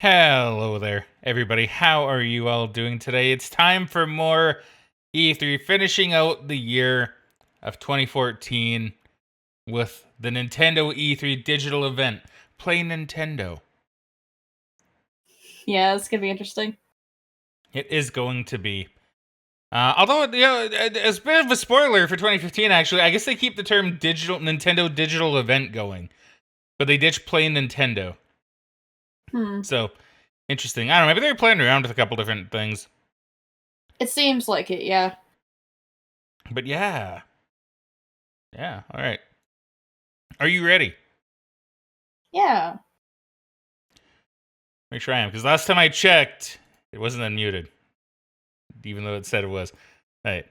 Hello there, everybody. How are you all doing today? It's time for more E3, finishing out the year of 2014 with the Nintendo E3 digital event. Play Nintendo. Yeah, it's gonna be interesting. It is going to be. Although, as a bit of a spoiler for 2015, actually, I guess they keep the term Nintendo digital event going, but they ditch Play Nintendo. So, interesting. I don't know, maybe they're playing around with a couple different things. It seems like it, yeah. But yeah. Yeah, alright. Are you ready? Yeah. Make sure I am, because last time I checked, it wasn't unmuted. Even though it said it was. Alright.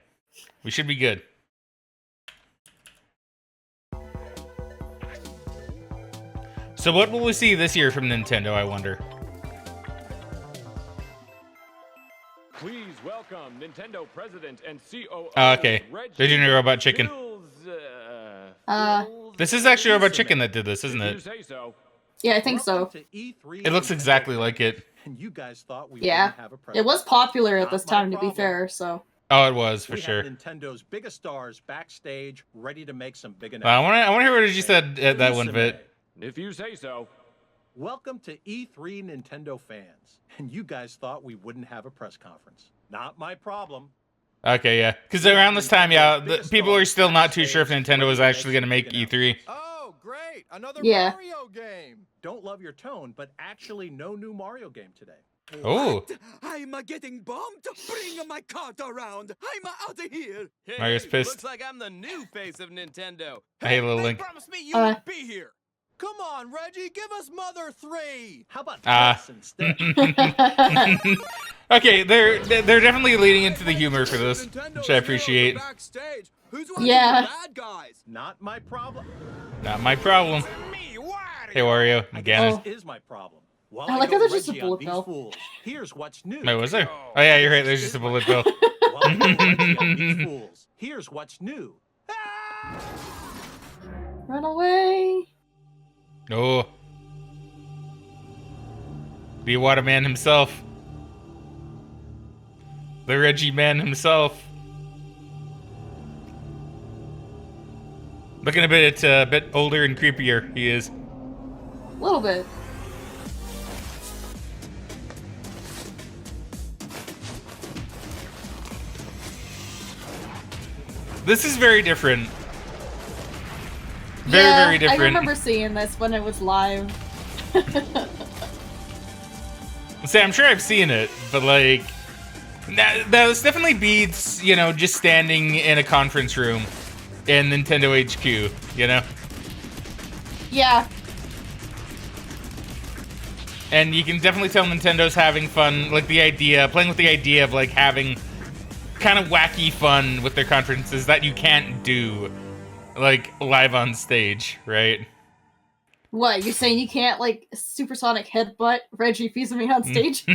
We should be good. So what will we see this year from Nintendo, I wonder? Please welcome Nintendo President and COO. Oh, okay. They're doing a Robot Chicken. This is actually Robot Chicken that did this, isn't it? Yeah, I think so. It looks exactly like it. And you guys thought we Yeah. have a It was popular at this time, to be fair, so. Oh, it was, for we sure. have Nintendo's biggest stars backstage, ready to make some big I announcements. want to hear what you said at that one bit. If you say so. Welcome to E3 Nintendo fans. And you guys thought we wouldn't have a press conference. Not my problem. Okay, yeah. Because around this time, people are still not too sure if Nintendo was actually going to make E3. Oh, great. Another Yeah. Mario game. Don't love your tone, but actually no new Mario game today. Oh. I'm getting bombed. Bring my cart around. I'm out of here. Hey, Mario's pissed. Looks like I'm the new face of Nintendo. Hey, little Link. Promise me you won't be here. Come on, Reggie, give us Mother 3. How about Ah. this instead? Okay, they're definitely leading into the humor for this, which I appreciate. Who's Yeah. bad guys? Not my problem. Not my problem. Me, Wario. Hey, Wario, again. This is my problem. While I like go how there's just a Reggie on bullet these bill. fools, here's what's new. Wait, was there? Oh yeah, you're right. There's just a bullet bill. While I go Reggie on these fools, here's what's new. Run away. Oh. The Iwata man himself. The Reggie man himself. Looking a bit older and creepier, he is. A little bit. This is very different. Very different. I remember seeing this when it was live. See, I'm sure I've seen it, but like, this definitely beats, just standing in a conference room in Nintendo HQ, Yeah. And you can definitely tell Nintendo's having fun, like playing with the idea of like having kind of wacky fun with their conferences that you can't do like live on stage, right? What, you saying you can't, like, supersonic headbutt Reggie Fils-Aimé on stage?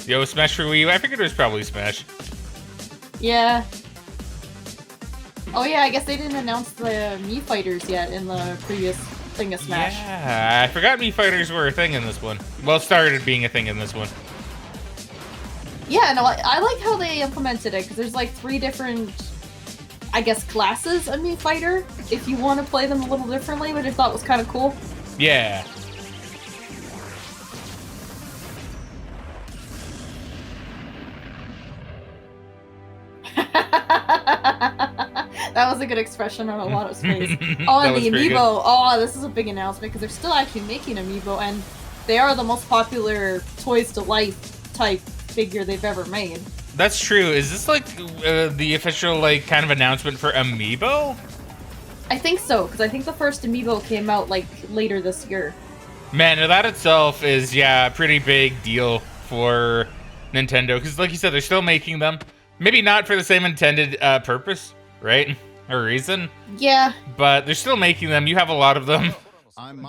Yo, Smash for WiiU? I figured it was probably Smash. Yeah. Oh yeah, I guess they didn't announce the Mii Fighters yet in the previous thing of Smash. Yeah, I forgot Mii Fighters were a thing in this one. Well, started being a thing in this one. Yeah, no, I like how they implemented it, because there's like 3 different, I guess, classes of Mii Fighter, if you want to play them a little differently, which I thought was kind of cool. Yeah. That was a good expression on a lot of space. Oh, and the Amiibo. Oh, this is a big announcement, because they're still actually making Amiibo, and they are the most popular Toys to Life type figure they've ever made. That's true. Is this like the official like kind of announcement for Amiibo? I think so, because I think the first Amiibo came out like later this year. Man, now that itself is a pretty big deal for Nintendo, because like you said, they're still making them. Maybe not for the same intended purpose, right? Or reason. Yeah. But they're still making them. You have a lot of them.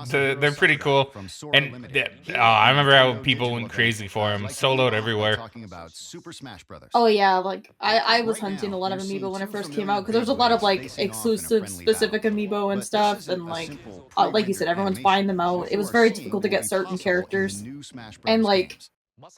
They're pretty cool. And I remember how people went crazy for them. Soloed everywhere. Talking about Super Smash Brothers. Oh yeah, like I was hunting a lot of amiibo when it first came out because there's a lot of like exclusive specific amiibo and stuff, and like you said, everyone's buying them out. It was very difficult to get certain characters, and like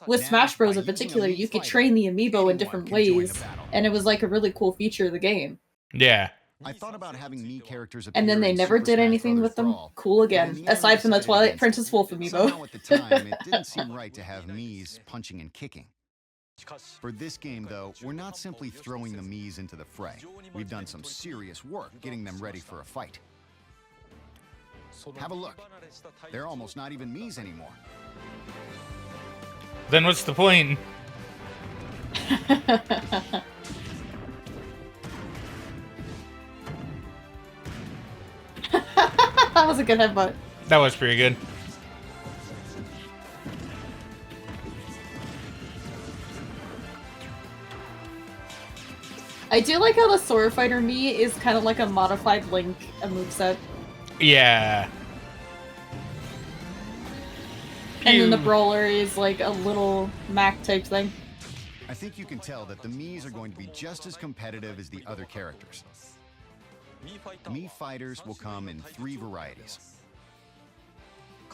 with Smash Bros in particular, you could train the amiibo in different ways, and it was like a really cool feature of the game. Yeah. I thought about having Mii characters And then they never did anything with them. Cool again, aside from the Twilight Princess Wolf amiibo. At the time, it didn't seem right to have Mii's punching and kicking. For this game, though, we're not simply throwing the Miis into the fray. We've done some serious work getting them ready for a fight. Have a look. They're almost not even Miis anymore. Then what's the point? That was a good headbutt. That was pretty good. I do like how the Sword Fighter Mii is kind of like a modified Link moveset. Yeah. And then the Brawler is like a little Mac type thing. I think you can tell that the Miis are going to be just as competitive as the other characters. Mii fighters will come in 3 varieties.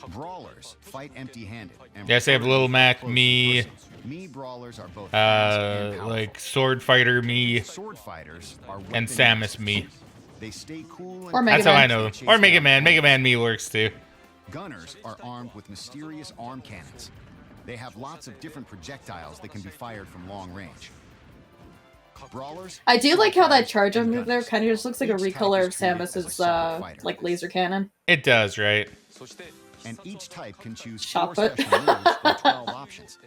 Brawlers fight empty-handed. Yes, they have Little Mac, Mii. Mii brawlers are both like Sword Fighter Mii. Sword fighters are and Samus Mii. They stay cool and or Mega That's how Man. I know them. Or Mega Man. Mega Man Mii works too. Gunners are armed with mysterious arm cannons. They have lots of different projectiles that can be fired from long range. Brawlers. I do like how that charge up move there kind of just looks like a recolor of Samus's like laser cannon. It does, right? And each type can choose Shot 4 put. special moves from 12 options.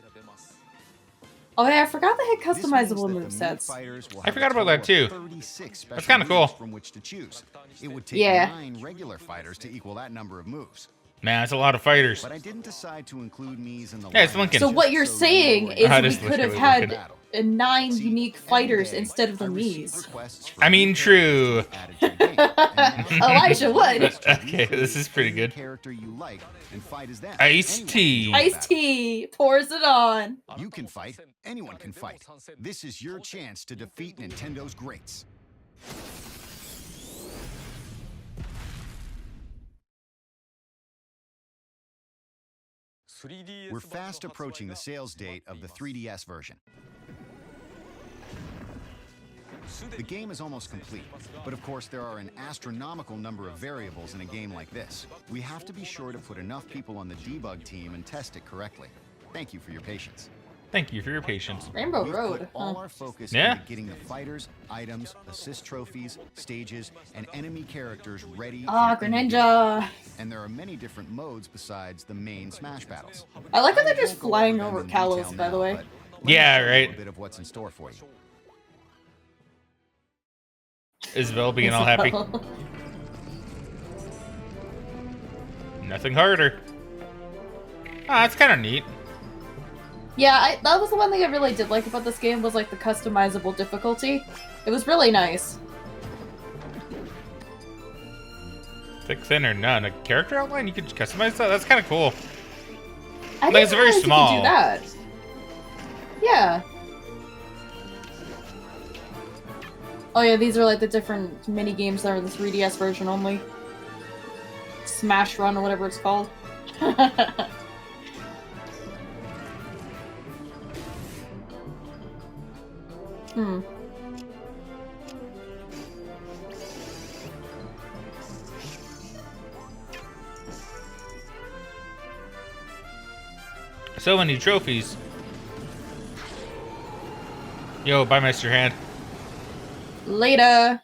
Oh yeah, I forgot they had This means customizable that the Mii movesets. fighters will I have forgot a about that total too. of 36 special That's kinda moves cool. from which to choose. It would take Yeah. 9 regular fighters to equal that number of moves. Man, that's a lot of fighters. But I didn't decide to include Mii's in the Yeah, it's lineup Lincoln. So what you're just saying they is were How we does could have Lincoln had battle. 9 See, unique every fighters day instead of the I receive Mii's. requests for I mean, new true. characters added to the game. And now Elijah you would. can Okay, this is pretty good. character you like and fight as them. Ice-T. Anyone can Iced tea pours it on. battle. You can fight. Anyone can fight. This is your chance to defeat Nintendo's greats. We're fast approaching the sales date of the 3DS version. The game is almost complete, but of course there are an astronomical number of variables in a game like this. We have to be sure to put enough people on the debug team and test it correctly. Thank you for your patience. Thank you for your patience. Rainbow We've Road. put all our focus Yeah. into getting the fighters, items, assist trophies, stages, and enemy characters ready. Ah, for any Greninja. game. And there are many different modes besides the main Smash battles. I like how they're I just won't go flying over over them in Kalos, detail by the now, way. but let me Yeah, show you right. A bit of what's in store for you. Isabel being all happy. Nothing harder. Ah, that's kind of neat. Yeah, that was the one thing I really did like about this game was like the customizable difficulty. It was really nice. Thick, thin, or none. A character outline? You could customize that? That's kind of cool. I Like, it's didn't very realize you could small. do that. Yeah. Oh yeah, these are like the different mini games that are the 3DS version only. Smash Run or whatever it's called. Hmm. So many trophies. Yo, buy Meister Hand. Later.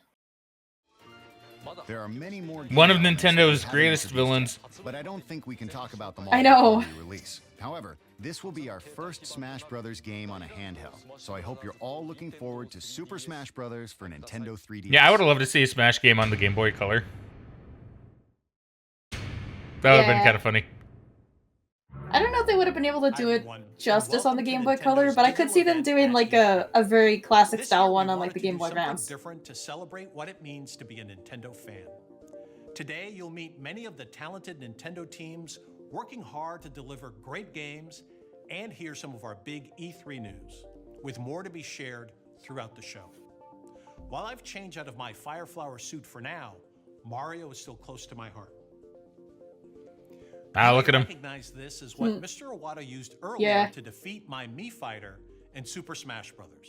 There are many more One of games Nintendo's that haven't greatest introduced villains. yet, but I don't think we can talk about them all I know. before we release. However, this will be our first Smash Brothers game on a handheld, so I hope you're all looking forward to Super Smash Brothers for Nintendo 3DS. Yeah, I would have loved to see a Smash game on the Game Boy Color. That would have been Yeah. kind of funny. I don't know if they would have been able to do it justice on the Game Boy Color, but I could see them doing like a very classic style one on like the Game Boy Advance. Different to celebrate what it means to be a Nintendo fan. Today, you'll meet many of the talented Nintendo teams working hard to deliver great games and hear some of our big E3 news, with more to be shared throughout the show. While I've changed out of my Fireflower suit for now, Mario is still close to my heart. Ah, look at him. Recognize this as what Mr. Iwata used earlier to defeat my Mii fighter in Super Smash Brothers.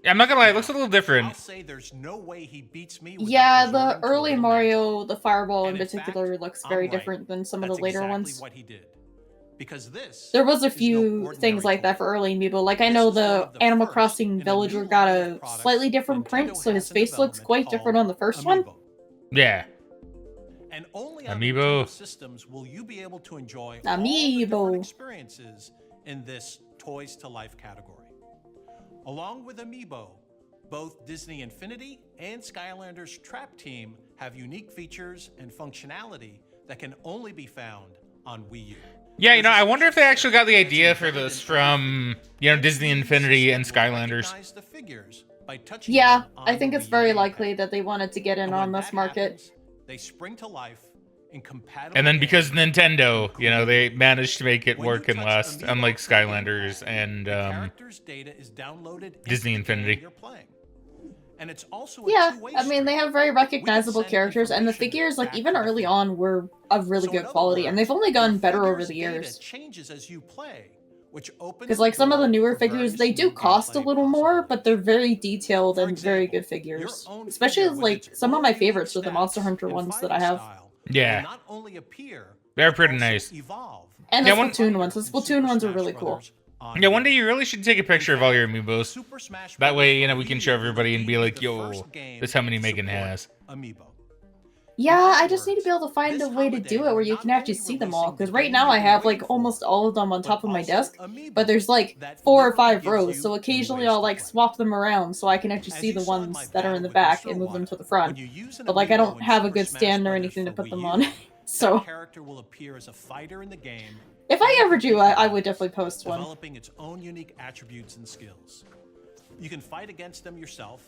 Yeah, I'm not gonna lie, it looks a little I'll different. say there's no way he beats me. Without Yeah, the resorting to a early little Mario, the Fireball And in in particular, fact, looks I'm very right. different than some of the That's later exactly ones. what he did. Because this There was a is no few ordinary things like that toy. for early Amiibo. Like, I This know is one the of the Animal first Crossing in a villager new got line a of products slightly different print, Nintendo so his has in face looks development quite different called on the first one. Amiibo. Yeah. And only on Amiibo. Nintendo systems will you be able to enjoy all the Amiibo. different experiences in this Toys to Life category. Along with Amiibo, both Disney Infinity and Skylanders Trap Team have unique features and functionality that can only be found on WiiU. Yeah, you know, I wonder if they actually got the idea for this from, you know, Disney Infinity and Skylanders. Recognize the figures by touching Yeah, them on I think the it's Wii very gamepad. likely that they wanted to get in And on when this that market. happens, they spring to life in compatible And then because games. Nintendo, you know, they managed to make it When you work and touch last, Amiibo unlike through the Skylanders gamepad, and the character's data is downloaded Disney into the game Infinity. you're playing. And it's also a Yeah, two-way I mean, they stream. have very recognizable send characters, and the information figures, like, back even to the early field. on, were of really So good in other quality, and words, they've only your gotten better over figure's the data years. changes as you play, which opens Because, like, the some of the door newer for figures, various they do new cost a gameplay little more, possibilities. but they're very detailed For and very example, good figures. your own Especially, figure with like, its some of own my unique favorites are the Monster stats Hunter and ones that fighting I have. style Yeah. will not only appear, They're but pretty also nice. evolve. And Yeah, the one- Splatoon ones. The In Splatoon Super ones are Smash really cool. Brothers on Yeah, one Wii. day you really should take a picture of all your amiibos. Super Smash That way, Brothers you know, for we can Wii show will everybody and be indeed like, the yo, first game that's how many to Megan support has. Amiibo. Yeah, In I other just need to be able to find this a way to holiday, do it where we're you not can actually only see them all. releasing Because the right game now you've I been have, like, waiting almost for, all of them on but top of my also desk. Amiibo But there's, like, that 4 or literally 5 gives rows, you so new occasionally ways I'll, to like, play. swap them around so I can actually As see you the saw in ones my that are in battle the with back Mr. and move them Iwata, to the front. when you use an But, like, I Amiibo don't in have a Super good Smash stand or Brothers anything to for put them Wii on. U, So, that character will appear as a fighter in the game, if I ever do, I would definitely post one. developing its own unique attributes and skills. You can fight against them yourself,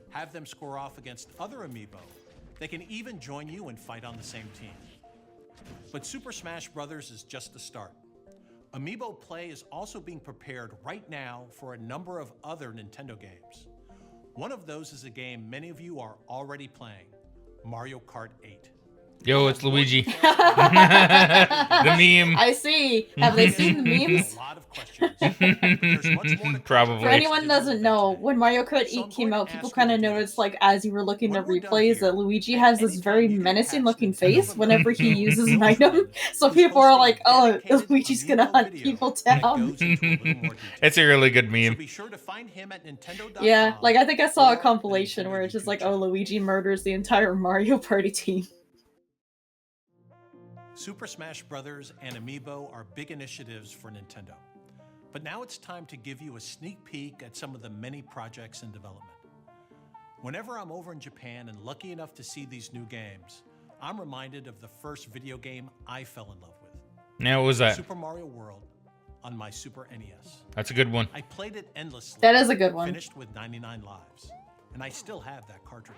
have them score off against other Amiibo. They can even join you and fight on the same team. But Super Smash Brothers is just the start. Amiibo Play is also being prepared right now for a number of other Nintendo games. One of those is a game many of you are already playing, Mario Kart 8. Yo, it's Luigi. The meme. I see. Have they seen the memes? A lot of questions, but there's much more to come. Probably. For anyone who doesn't know, when Mario Kart 8 came out, people kind of noticed, like, as you were looking at replays, that Luigi has this very menacing looking face whenever he uses an item. So people are like, oh, Luigi's gonna hunt people down. It's a really good So meme. be sure to find him at Nintendo.com. Yeah, like, I think I saw a or the compilation Nintendo where it's just YouTube like, oh, channel. Luigi murders the entire Mario Party team. Super Smash Brothers and Amiibo are big initiatives for Nintendo. But now it's time to give you a sneak peek at some of the many projects in development. Whenever I'm over in Japan and lucky enough to see these new games, I'm reminded of the first video game I fell in love with. Now, what was that? Super Mario World on my Super NES. That's a good one. I played it endlessly. That is a good one. Finished with 99 lives. And I still have that cartridge.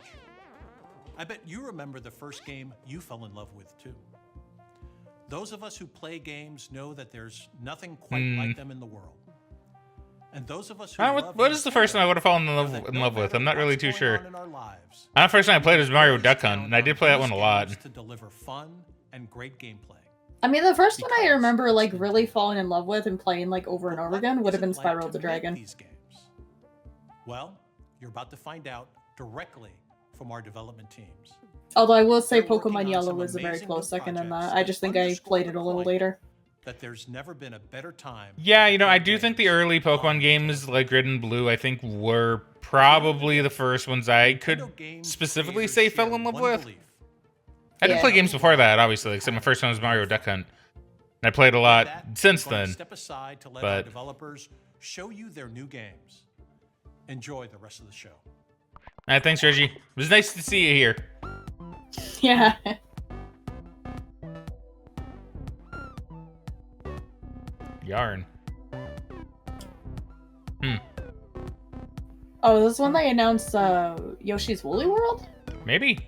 I bet you remember the first game you fell in love with too. Those of us who play games know that there's nothing quite like them in the world. And those of us who love What is the first time I would have fallen in love with? I'm not really too sure. The first time I played was Mario Duck Hunt, and I did play that one a lot. To deliver fun and great gameplay. I mean, the first one I remember, like, really falling in love with and playing, like, over and over again would have been Spiral the Dragon. These games? Well, you're about to find out directly from our development teams. Although I will say They're working Pokemon on Yellow some was a very amazing close new second in projects that. I just think I underscore played the it a little point later. That there's never been a better time. Yeah, you know, I for do think the games early on Pokemon games, like Red and Blue, I think were probably the first ones I could Nintendo games specifically creators say share fell in love one with. belief. I did Yeah. play games before that, obviously. Like, so my first one was Mario Duck Hunt. And I played a lot With that, since we're going to then. Step aside to let our but- developers show you their new games. Enjoy the rest of the show. Thanks, Reggie. It was nice to see you here. Yeah. Yarn. Oh, this one they announced Yoshi's Woolly World? Maybe.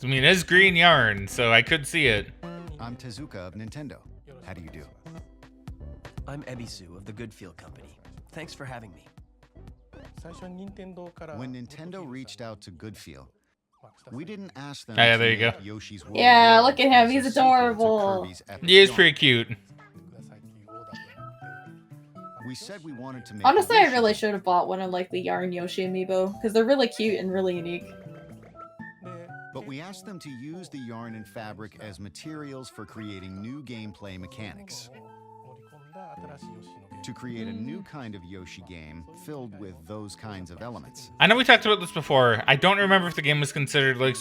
I mean, it's green yarn, so I could see it. I'm Tezuka of Nintendo. How do you do? I'm Ebisu of the Goodfield Company. Thanks for having me. When Nintendo reached out to Goodfield, we didn't ask them Oh, yeah, to there you make go. Yoshi's Woolly Yeah, World look at him. as a He's sequel to adorable. Kirby's Epic He is Yarn. pretty cute. We said we wanted to make Honestly, a I Yoshi really game. should have bought one of like the Yarn Yoshi amiibo because they're really cute and really unique. But we asked them to use the yarn and fabric as materials for creating new gameplay mechanics. To create a new kind of Yoshi game filled with those kinds of elements. I know we talked about this before. I don't remember if the game was considered like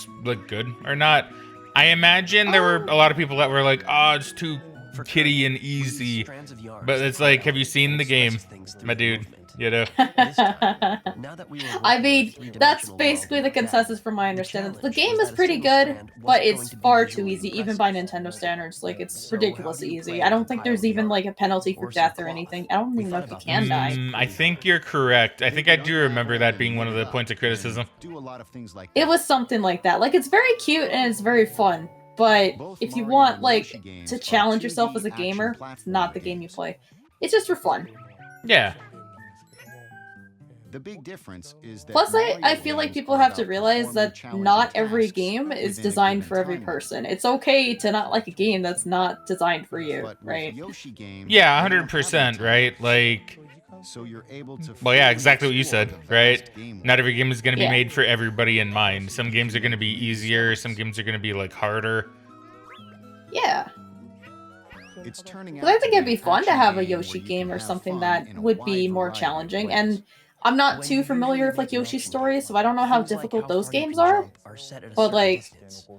good or not. I imagine there were a lot of people that were like, "Oh, it's too kitty and easy." But it's like, have you seen the game, my dude? You know. I mean, that's basically the consensus from my understanding. The game is pretty good, but it's far too easy, even by Nintendo standards. Like, it's ridiculously easy. I don't think there's even, like, a penalty for death or anything. I don't even know if you can die. I think you're correct. I think I do remember that being one of the points of criticism. Do a lot of things like It was something like that. Like, it's very cute and it's very fun, but if you want, like, to challenge yourself as a gamer, it's not the game you play. It's just for fun. Yeah. The big difference is that Plus, I Mario feel like games people are have to about realize performing that challenging not every tasks game is within a designed given for every time person. It's okay to not like a game that's not designed for you, But with right? Yoshi games, Yeah, they don't have 100%, that right? time. Like, So you're able to well, yeah, fully exactly what you explore said, the vast right? game Not every game is going to be Yeah. made for everybody in mind. Some games are going to be easier. Some games are going to be like harder. Yeah. It's turning Because I out think to it'd be an fun to action have a game where Yoshi you game can or have something fun that in a would be wide more variety of challenging. ways. And I'm not too familiar with like Yoshi's stories, so I don't know how difficult those games are. But like,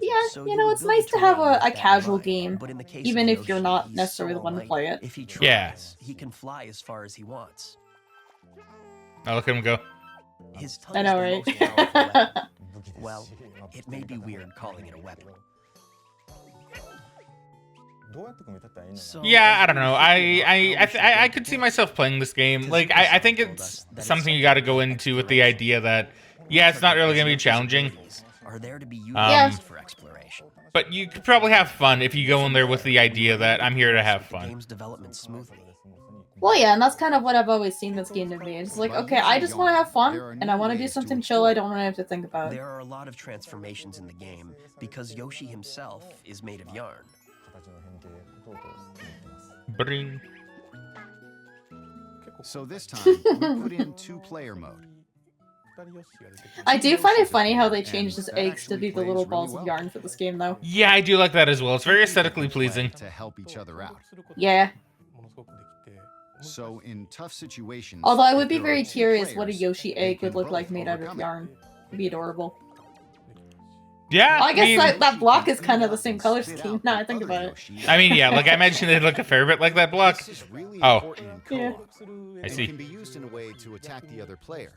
yeah, you know, it's nice to have a casual game, even if you're not necessarily the one to play it. If he tries, Yeah. he can fly as far as he wants. Oh, look at him go. His tongue I know, is the right? most powerful weapon. Well, it may be weird calling it a weapon. So, Yeah, I don't know. I could see myself playing this game. Like, I think it's something you got to go into with the idea that, yeah, it's not really going to be challenging, Are there to be Yeah. used for exploration. but you could probably have fun if you go in there with the idea that I'm here to have The fun. game's development smoothly. Well, yeah, and that's kind of what I've always seen this game to be. It's like, okay, I just want to have fun, and I want to do something chill I don't want to have to think about. There are a lot of transformations in the game because Yoshi himself is made of yarn. Bring. So this time, we put in two-player mode. I do find it funny how they changed And his that eggs to actually be the little plays balls really of well. yarn for this game, though. Yeah, I do like that as well. It's very aesthetically pleasing. To help each other out. Yeah. So in tough situations, Although I if would be there are very two curious what a players, Yoshi they egg can would look both like made out of overcome it. yarn. It'd be adorable. Yeah, Well, I guess mean, that block is kind of the same color scheme now I think about it. I mean, yeah, like I mentioned, they look a fair bit like that block. This is really Oh. important in Yeah. co-op, I and see. can be used in a way to attack the other player.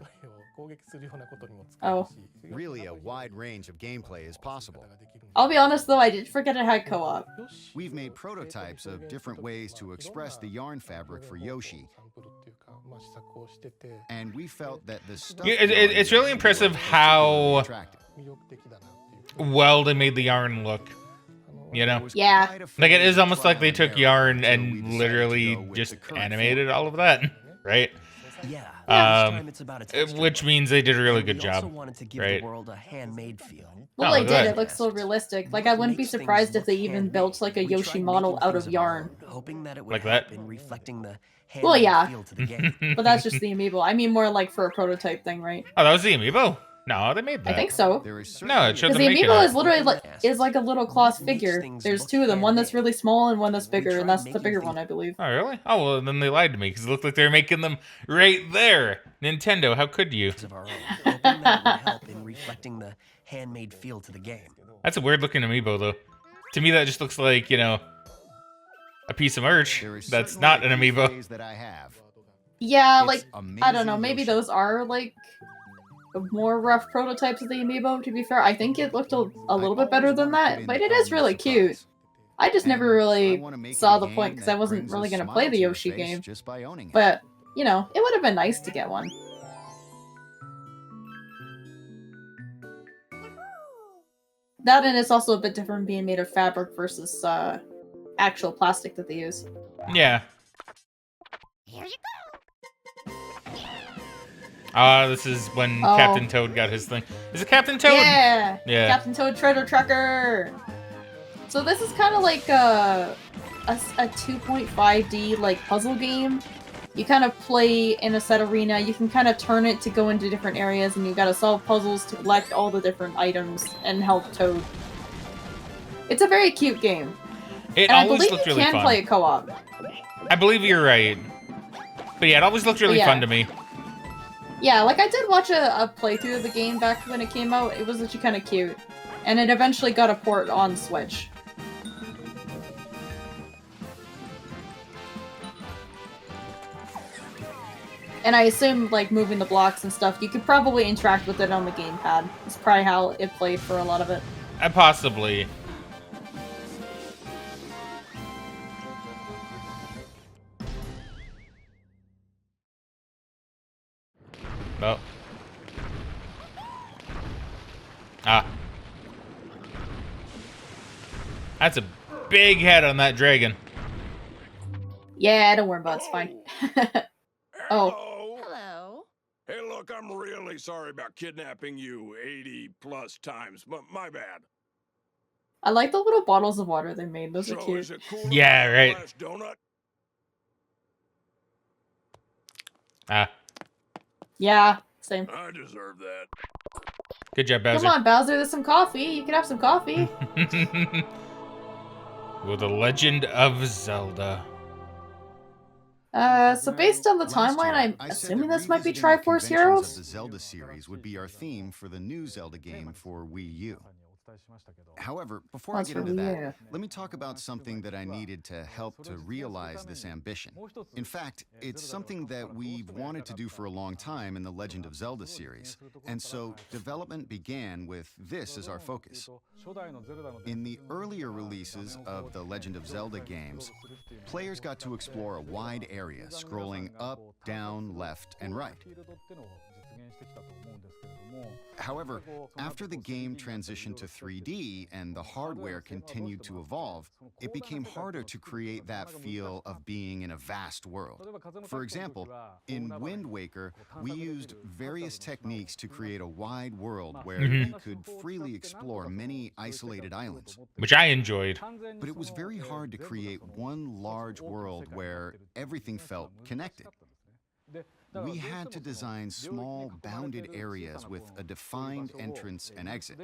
Oh. Really, a wide range of gameplay is possible. I'll be honest though, I did forget it had co-op. We've made prototypes of different ways to express the yarn fabric for Yoshi, and we felt that the stuff Yeah, it's really impressive how attractive. well they made the yarn look. You know? Yeah. Like, it is almost like they took yarn and literally just animated all of that, right? Yeah. Um, This time it's about a texture Which pack. means they did a really And we good also job. wanted to give right? the world a handmade feel. Well, Oh, they look did. at It that. looks so realistic. Like, I wouldn't be Makes things surprised if look they even handmade. built, like, a We Yoshi tried model making out of things yarn. our own, hoping that it would Like help that? in reflecting the Well, handmade yeah. feel to the game. But that's just the amiibo. I mean more like for a prototype thing, right? Oh, that was the amiibo? No, they made that. I think so. There is No, it showed Because them the making amiibo it. is literally like a little cloth What makes figure. things There's look two of them, one that's handmade? really small and one that's We bigger, and tried that's the making bigger things- one, I believe. Oh, really? Oh, well, then they lied to me, because it looked like they were making them right there. Nintendo, how could you? Of our own, hoping that it would help in reflecting the handmade feel to the game. That's a weird-looking amiibo, though. To me, that just looks like, you know, a piece of merch. There is That's certainly not an a few amiibo. ways that I have. Yeah, It's like, I don't know, amazing maybe Yoshi. those are, like, more rough prototypes of the amiibo, to be fair. I think it looked a little bit better than that, but it is really cute. I just never really saw the point because I wasn't really going to play the Yoshi game. Just by owning it. But, you know, it would have been nice to get one. That and it's also a bit different being made of fabric versus actual plastic that they use. Yeah. This is when Captain Toad got his thing. Is it Captain Toad? Yeah! Yeah. Captain Toad Treasure Tracker! So this is kind of like a 2.5D like puzzle game. You kind of play in a set arena, you can kind of turn it to go into different areas, and you gotta solve puzzles to collect all the different items and help Toad. It's a very cute game. It and I always believe looked you really can fun. play it co-op. I believe you're right. But yeah, it always looked really fun to me. Yeah, like I did watch a playthrough of the game back when it came out. It was actually kind of cute. And it eventually got a port on Switch. And I assume, like, moving the blocks and stuff, you could probably interact with it on the gamepad. It's probably how it played for a lot of it. Possibly. Oh. Ah. That's a big head on that dragon. Yeah, don't worry about it, it's fine. Oh. Hello. Hey, look, I'm really sorry about kidnapping you 80 plus times, but my bad. I like the little bottles of water they made. Those are So cute. is it cool to Yeah, have right. a last donut? Ah. Yeah, same. I deserve that. Good job, Bowser. Come on, Bowser, there's some coffee. You can have some coffee. With the Legend of Zelda. So based on the Last timeline, year, I'm I said assuming that this might be revisiting the Triforce conventions Heroes? of the Zelda series would be our theme for the new Zelda game for Wii U. However, before I That's get for into Wii that, U. let me talk about something that I needed to help to realize this ambition. In fact, it's something that we've wanted to do for a long time in the Legend of Zelda series, and so development began with this as our focus. In the earlier releases of the Legend of Zelda games, players got to explore a wide area, scrolling up, down, left, and right. However, after the game transitioned to 3D and the hardware continued to evolve, it became harder to create that feel of being in a vast world. For example, in Wind Waker, we used various techniques to create a wide world where you could freely explore many isolated islands. Which I enjoyed. But it was very hard to create one large world where everything felt connected. We had to design small, bounded areas with a defined entrance and exit.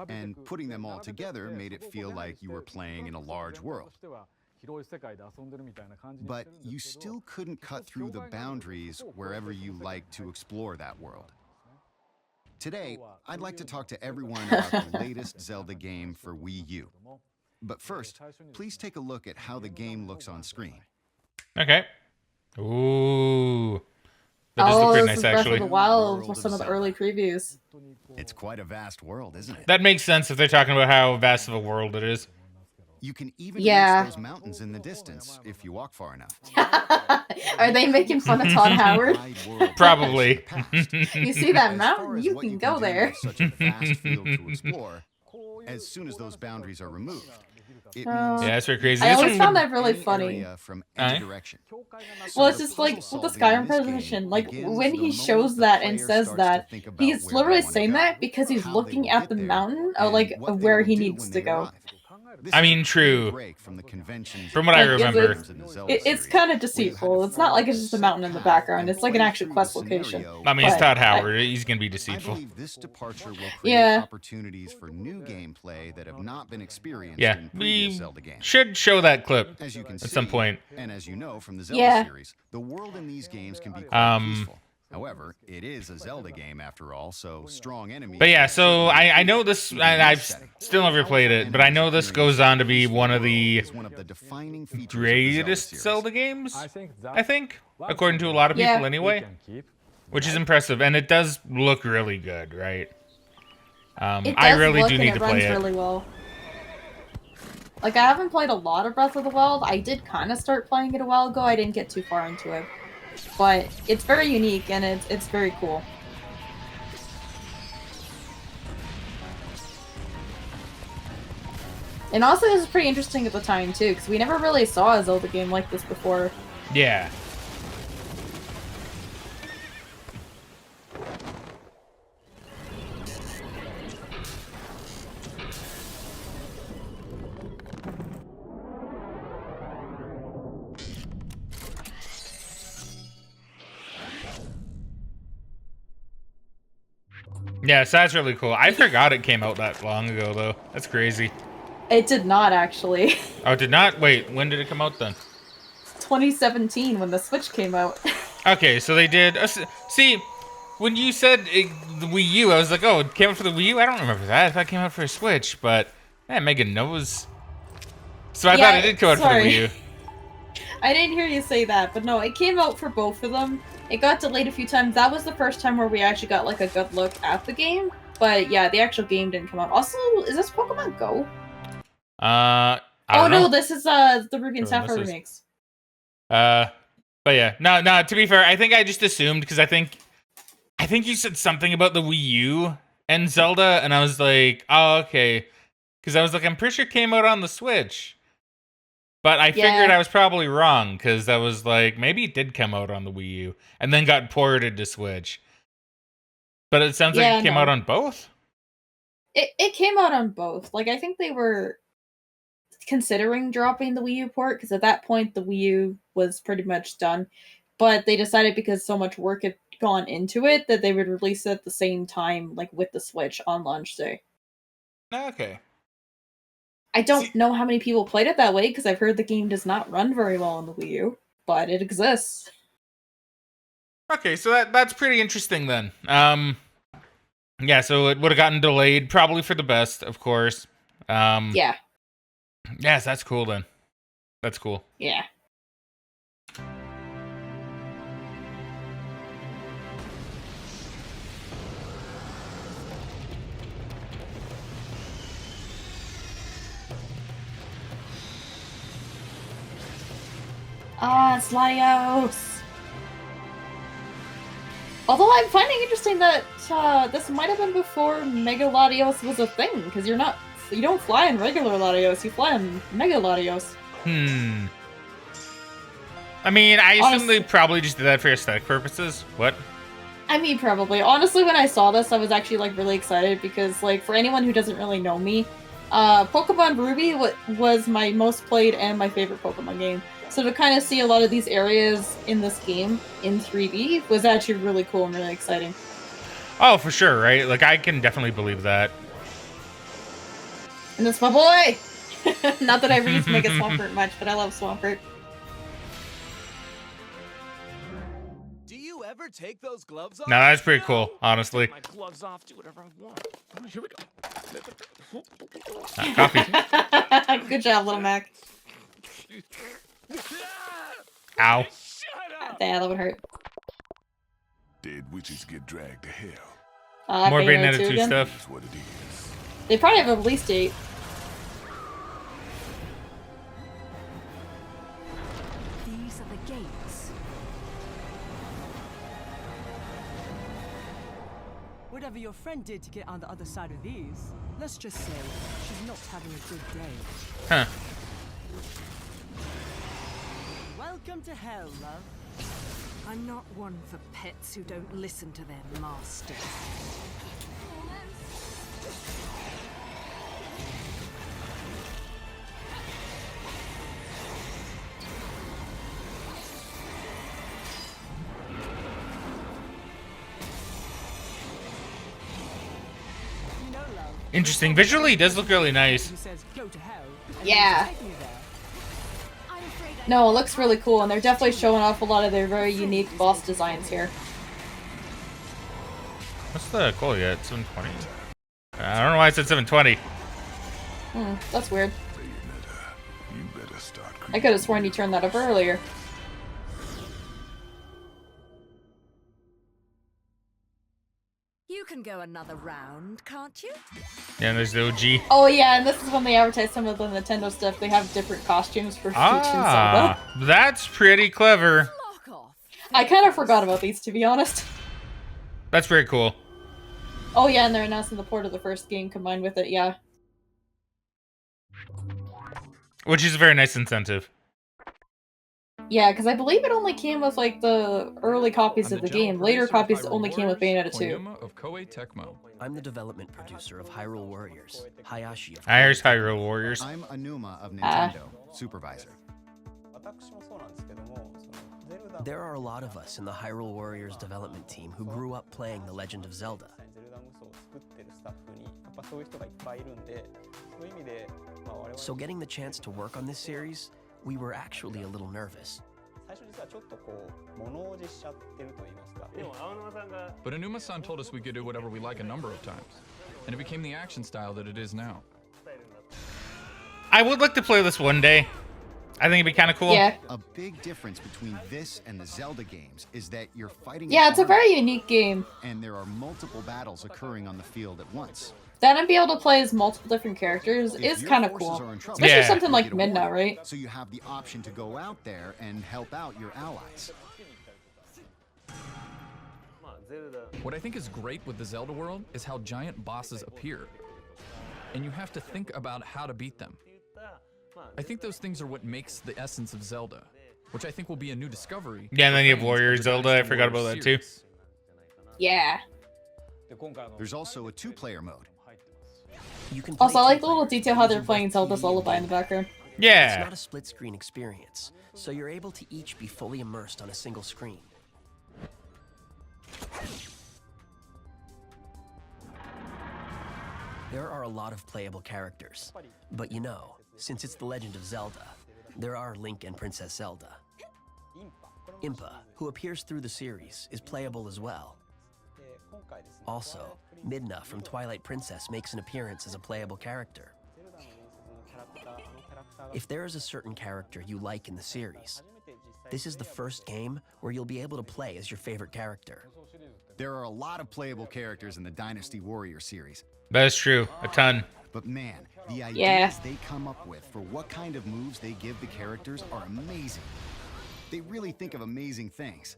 And putting them all together made it feel like you were playing in a large world. But you still couldn't cut through the boundaries wherever you liked to explore that world. Today, I'd like to talk to everyone about the latest Zelda game for Wii U. But first, please take a look at how the game looks on screen. Okay. Ooh. That does look Oh, pretty this nice, is Breath actually. of the Wild for World some of of the Zelda. early previews. It's quite a vast world, isn't it? That makes sense if they're talking about how vast of a world it is. You can even Yeah. reach those mountains in the distance if you walk far enough. Are they making fun of Todd Howard? Wide world Probably. You see that As mountain? far as You what can go do there. with such a vast field to explore, as soon as those boundaries are removed, it Oh. means Yeah, that's pretty crazy. I This always one found would- that really any funny. area from any Eh? direction. Well, it's So just like with the puzzle-solving Skyrim in this game presentation, like begins when the he moment shows the that and player says starts to that, think about he's where literally they wanna saying go, that because he's how they looking will at get the there, mountain, or and like what they where will he do needs when to they go. arrive. This I is a mean, big true. break from the conventions From what I Like, remember. in the Zelda It's series, kind of where you had deceitful. to It's not like follow it's just a set mountain in the path background. and It's like an play actual through quest the location. scenario I mean, it's But Todd I- Howard. He's going to be I deceitful. believe this departure will create Yeah. opportunities for new gameplay that have not been experienced Yeah, in previous we Zelda games. should show that clip As you can at see, some point. and as you know from the Zelda Yeah. series, the world in these games can be quite peaceful. However, it is a Zelda game after all, so strong enemies. But yeah, will so certainly I know appear, this, even in I've this setting. still never played it, but I know this goes on to be one of the Is one of the defining features of the greatest series. Zelda games, I think, according to a lot of people Yeah. anyway, which is impressive, and it does look really good, right? It I does really look do and need it to runs play it. really well. Like, I haven't played a lot of Breath of the Wild. I did kind of start playing it a while ago. I didn't get too far into it. But it's very unique and it's very cool. And also, it was pretty interesting at the time too, because we never really saw a Zelda game like this before. Yeah. Yeah, so that's really cool. I forgot it came out that long ago, though. That's crazy. It did not, actually. Oh, it did not? Wait, when did it come out then? 2017 when the Switch came out. Okay, so they did... see, when you said the Wii U, I was like, oh, it came out for the Wii U? I don't remember that. I thought it came out for a Switch, but... Man, Megan knows. So I thought it did come out for the Wii U. I didn't hear you say that, but no, it came out for both of them. It got delayed a few times. That was the first time where we actually got like a good look at the game. But yeah, the actual game didn't come out. Also, is this Pokemon Go? I don't know. No, this is the Ruby and Sapphire remakes. But yeah, no. To be fair, I think I just assumed because I think you said something about the Wii U and Zelda, and I was like, oh, okay, because I was like, I'm pretty sure it came out on the Switch. But I figured I was probably wrong, because I was like, maybe it did come out on the Wii U, and then got ported to Switch. But it sounds like it came out on both? It came out on both. Like, I think they were considering dropping the Wii U port, because at that point, the Wii U was pretty much done. But they decided, because so much work had gone into it, that they would release it at the same time, like, with the Switch on launch day. Okay. I don't know how many people played it that way, because I've heard the game does not run very well on the Wii U, but it exists. Okay, so that's pretty interesting then. Yeah, so it would have gotten delayed, probably for the best, of course. Yeah. Yes, that's cool then. That's cool. Yeah. Ah, it's Latios! Although I'm finding interesting that this might have been before Mega Latios was a thing, because you don't fly in regular Latios, you fly in Mega Latios. I mean, I assume they probably just did that for aesthetic purposes. What? I mean, probably. Honestly, when I saw this, I was actually, like, really excited, because, like, for anyone who doesn't really know me, Pokemon Ruby was my most played and my favorite Pokemon game. So to kind of see a lot of these areas in this game in 3D was actually really cool and really exciting. Oh, for sure, right? Like, I can definitely believe that. And that's my boy! Not that I ever used to make a Swampert much, but I love Swampert. Do you ever take those gloves off? No, that's pretty cool, honestly. My gloves off, do whatever I want. Oh, here we go. Coffee. Good job, little Mac. Ow. Damn, that would hurt. Dead witches get dragged to hell. More Bayonetta Bayonetta 2 stuff. That's what it is. They probably have a release date. These are the gates. Whatever your friend did to get on the other side of these, let's just say she's not having a good day. Huh. Welcome to hell, love. I'm not one for pets who don't listen to their masters. You know, love, Interesting. Visually, it does look really nice. who says go to hell, and Yeah. take me there. No, it looks really cool, and they're definitely showing off a lot of their very unique boss designs here. What's the quality at? 720? I don't know why I said 720. That's weird. Bayonetta, you better start I could have sworn you turned that up earlier. You can go another round, can't you? Yeah, and there's the OG. Oh yeah, and this is when they advertise some of the Nintendo stuff. They have different costumes for Peach and Zelda. That's pretty clever. Lock off. I kind of forgot about these, to be honest. That's very cool. Oh yeah, and they're announcing the port of the first game combined with it, yeah. Which is a very nice incentive. Yeah, because I believe it only came with like the early copies of the game. Later copies only came with Bayonetta 2. I'm the development producer of Hyrule Warriors. Hayashi of Here's Hyrule Warriors. I'm Anuma of Nintendo, supervisor. There are a lot of us in the Hyrule Warriors development team who grew up playing The Legend of Zelda. So getting the chance to work on this series, we were actually a little nervous. But Anuma-san told us we could do whatever we like a number of times, and it became the action style that it is now. I would like to play this one day. I think it'd be kind of cool. Yeah. A big difference between this and the Zelda games is that you're fighting. Yeah, it's a very unique game. And there are multiple battles occurring on the field at once. Then and be able to play as multiple different characters is kind of cool. Especially something like Midna, right? So you have the option to go out there and help out your allies. What I think is great with the Zelda world is how giant bosses appear, and you have to think about how to beat them. I think those things are what makes the essence of Zelda, which I think will be a new discovery. Yeah, and then you have Warrior Zelda. I forgot about that too. Yeah. There's also a 2-player mode. You can Also, I play like the little detail how they're playing Zelda's Lullaby in the background. Yeah. It's not a split-screen experience, so you're able to each be fully immersed on a single screen. There are a lot of playable characters, but you know, since it's The Legend of Zelda, there are Link and Princess Zelda. Impa, who appears through the series, is playable as well. Also, Midna from Twilight Princess makes an appearance as a playable character. If there is a certain character you like in the series, this is the first game where you'll be able to play as your favorite character. There are a lot of playable characters in the Dynasty Warrior series. That is true. A ton. But man, the ideas Yeah. they come up with for what kind of moves they give the characters are amazing. They really think of amazing things.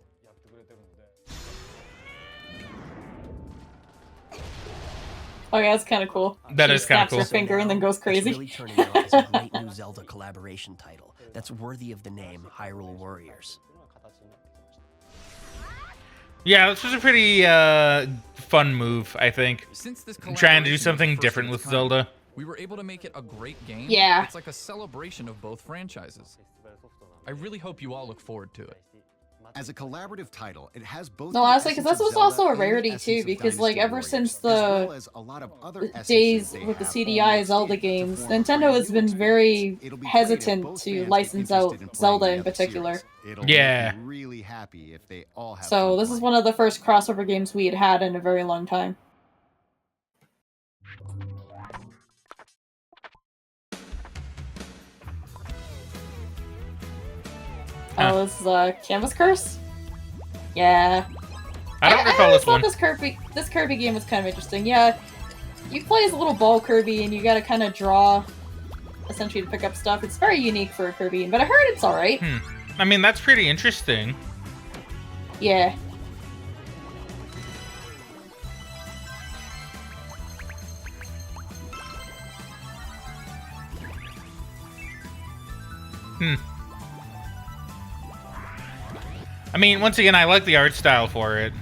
Oh yeah, that's kind of cool. That She is kinda snaps cool. her finger and then goes It's crazy. really turning out as a great new Zelda collaboration title that's worthy of the name Hyrule Warriors. Yeah, this was a pretty fun move, I think. Since this Trying to do collaboration was something the first different of with its kind, Zelda. we were able to make it a great game. Yeah. It's like a celebration of both franchises. I really hope you all look forward to it. As a collaborative title, it has both. No, the honestly, because essence this of was also Zelda a and the rarity essence too, of because Dynasty like ever Warriors, since as well the as a lot of other essences days they with the have CDI almost Zelda escaped to games, form a Nintendo brand has new been entity. very It'll be great if hesitant both to fans get license out interested in playing Zelda the in other particular. series. It'll Yeah. make me really happy if they all have So fun this is playing. one of the first crossover games we had had in a very long time. Huh. Oh, this is Canvas Curse? Yeah. I don't recall always this one. thought this Kirby game was kind of interesting. Yeah, you play as a little ball Kirby, and you gotta kind of draw, essentially, to pick up stuff. It's very unique for a Kirby game, but I heard it's alright. I mean, that's pretty interesting. Yeah. I mean, once again, I like the art style for it.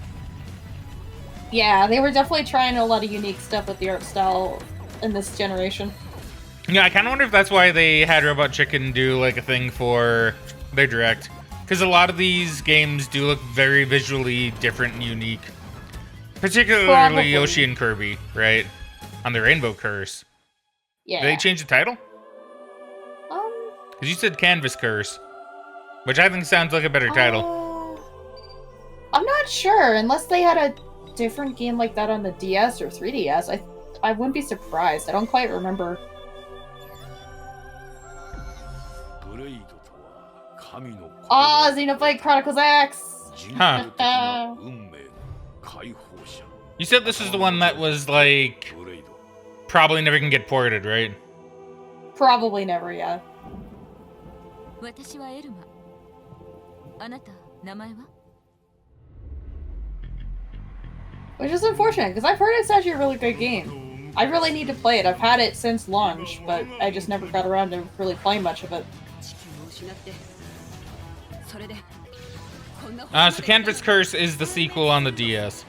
Yeah, they were definitely trying a lot of unique stuff with the art style in this generation. Yeah, I kind of wonder if that's why they had Robot Chicken do like a thing for their direct, because a lot of these games do look very visually different and unique. Particularly Probably. Yoshi and Kirby, right? On the Rainbow Curse. Yeah. Did they change the title? Um, Because you said Canvas Curse, which I think sounds like a better title. I'm not sure, unless they had a different game like that on the DS or 3DS. I wouldn't be surprised. I don't quite remember. Ah, Xenoblade Chronicles X! Huh. You said this is the one that was like probably never can get ported, right? Probably never, yeah. 私はエルマ。あなた、名前は？ Which is unfortunate, because I've heard it's actually a really good game. I really need to play it. I've had it since launch, but I just never got around to really playing much of it. So Canvas Curse is the sequel on the DS.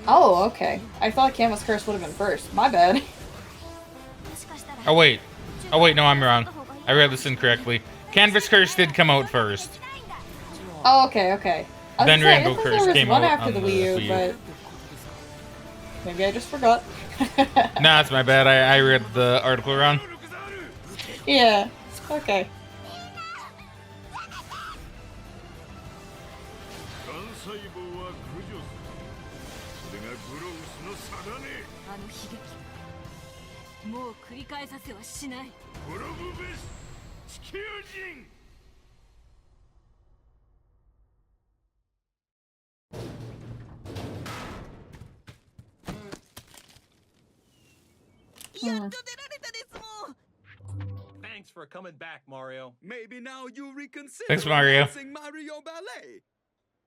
Oh, okay. I thought Canvas Curse would have been first. My bad. Oh wait, no, I'm wrong. I read this incorrectly. Canvas Curse did come out first. Oh, okay, okay. Then Rainbow Curse there was came one out after on the the WiiU, Wii U. but maybe I just forgot. Nah, it's my bad. I read the article wrong. Yeah. Okay. Thanks for coming back, Mario. Maybe now you reconsider Thanks, Mario. announcing Mario Ballet.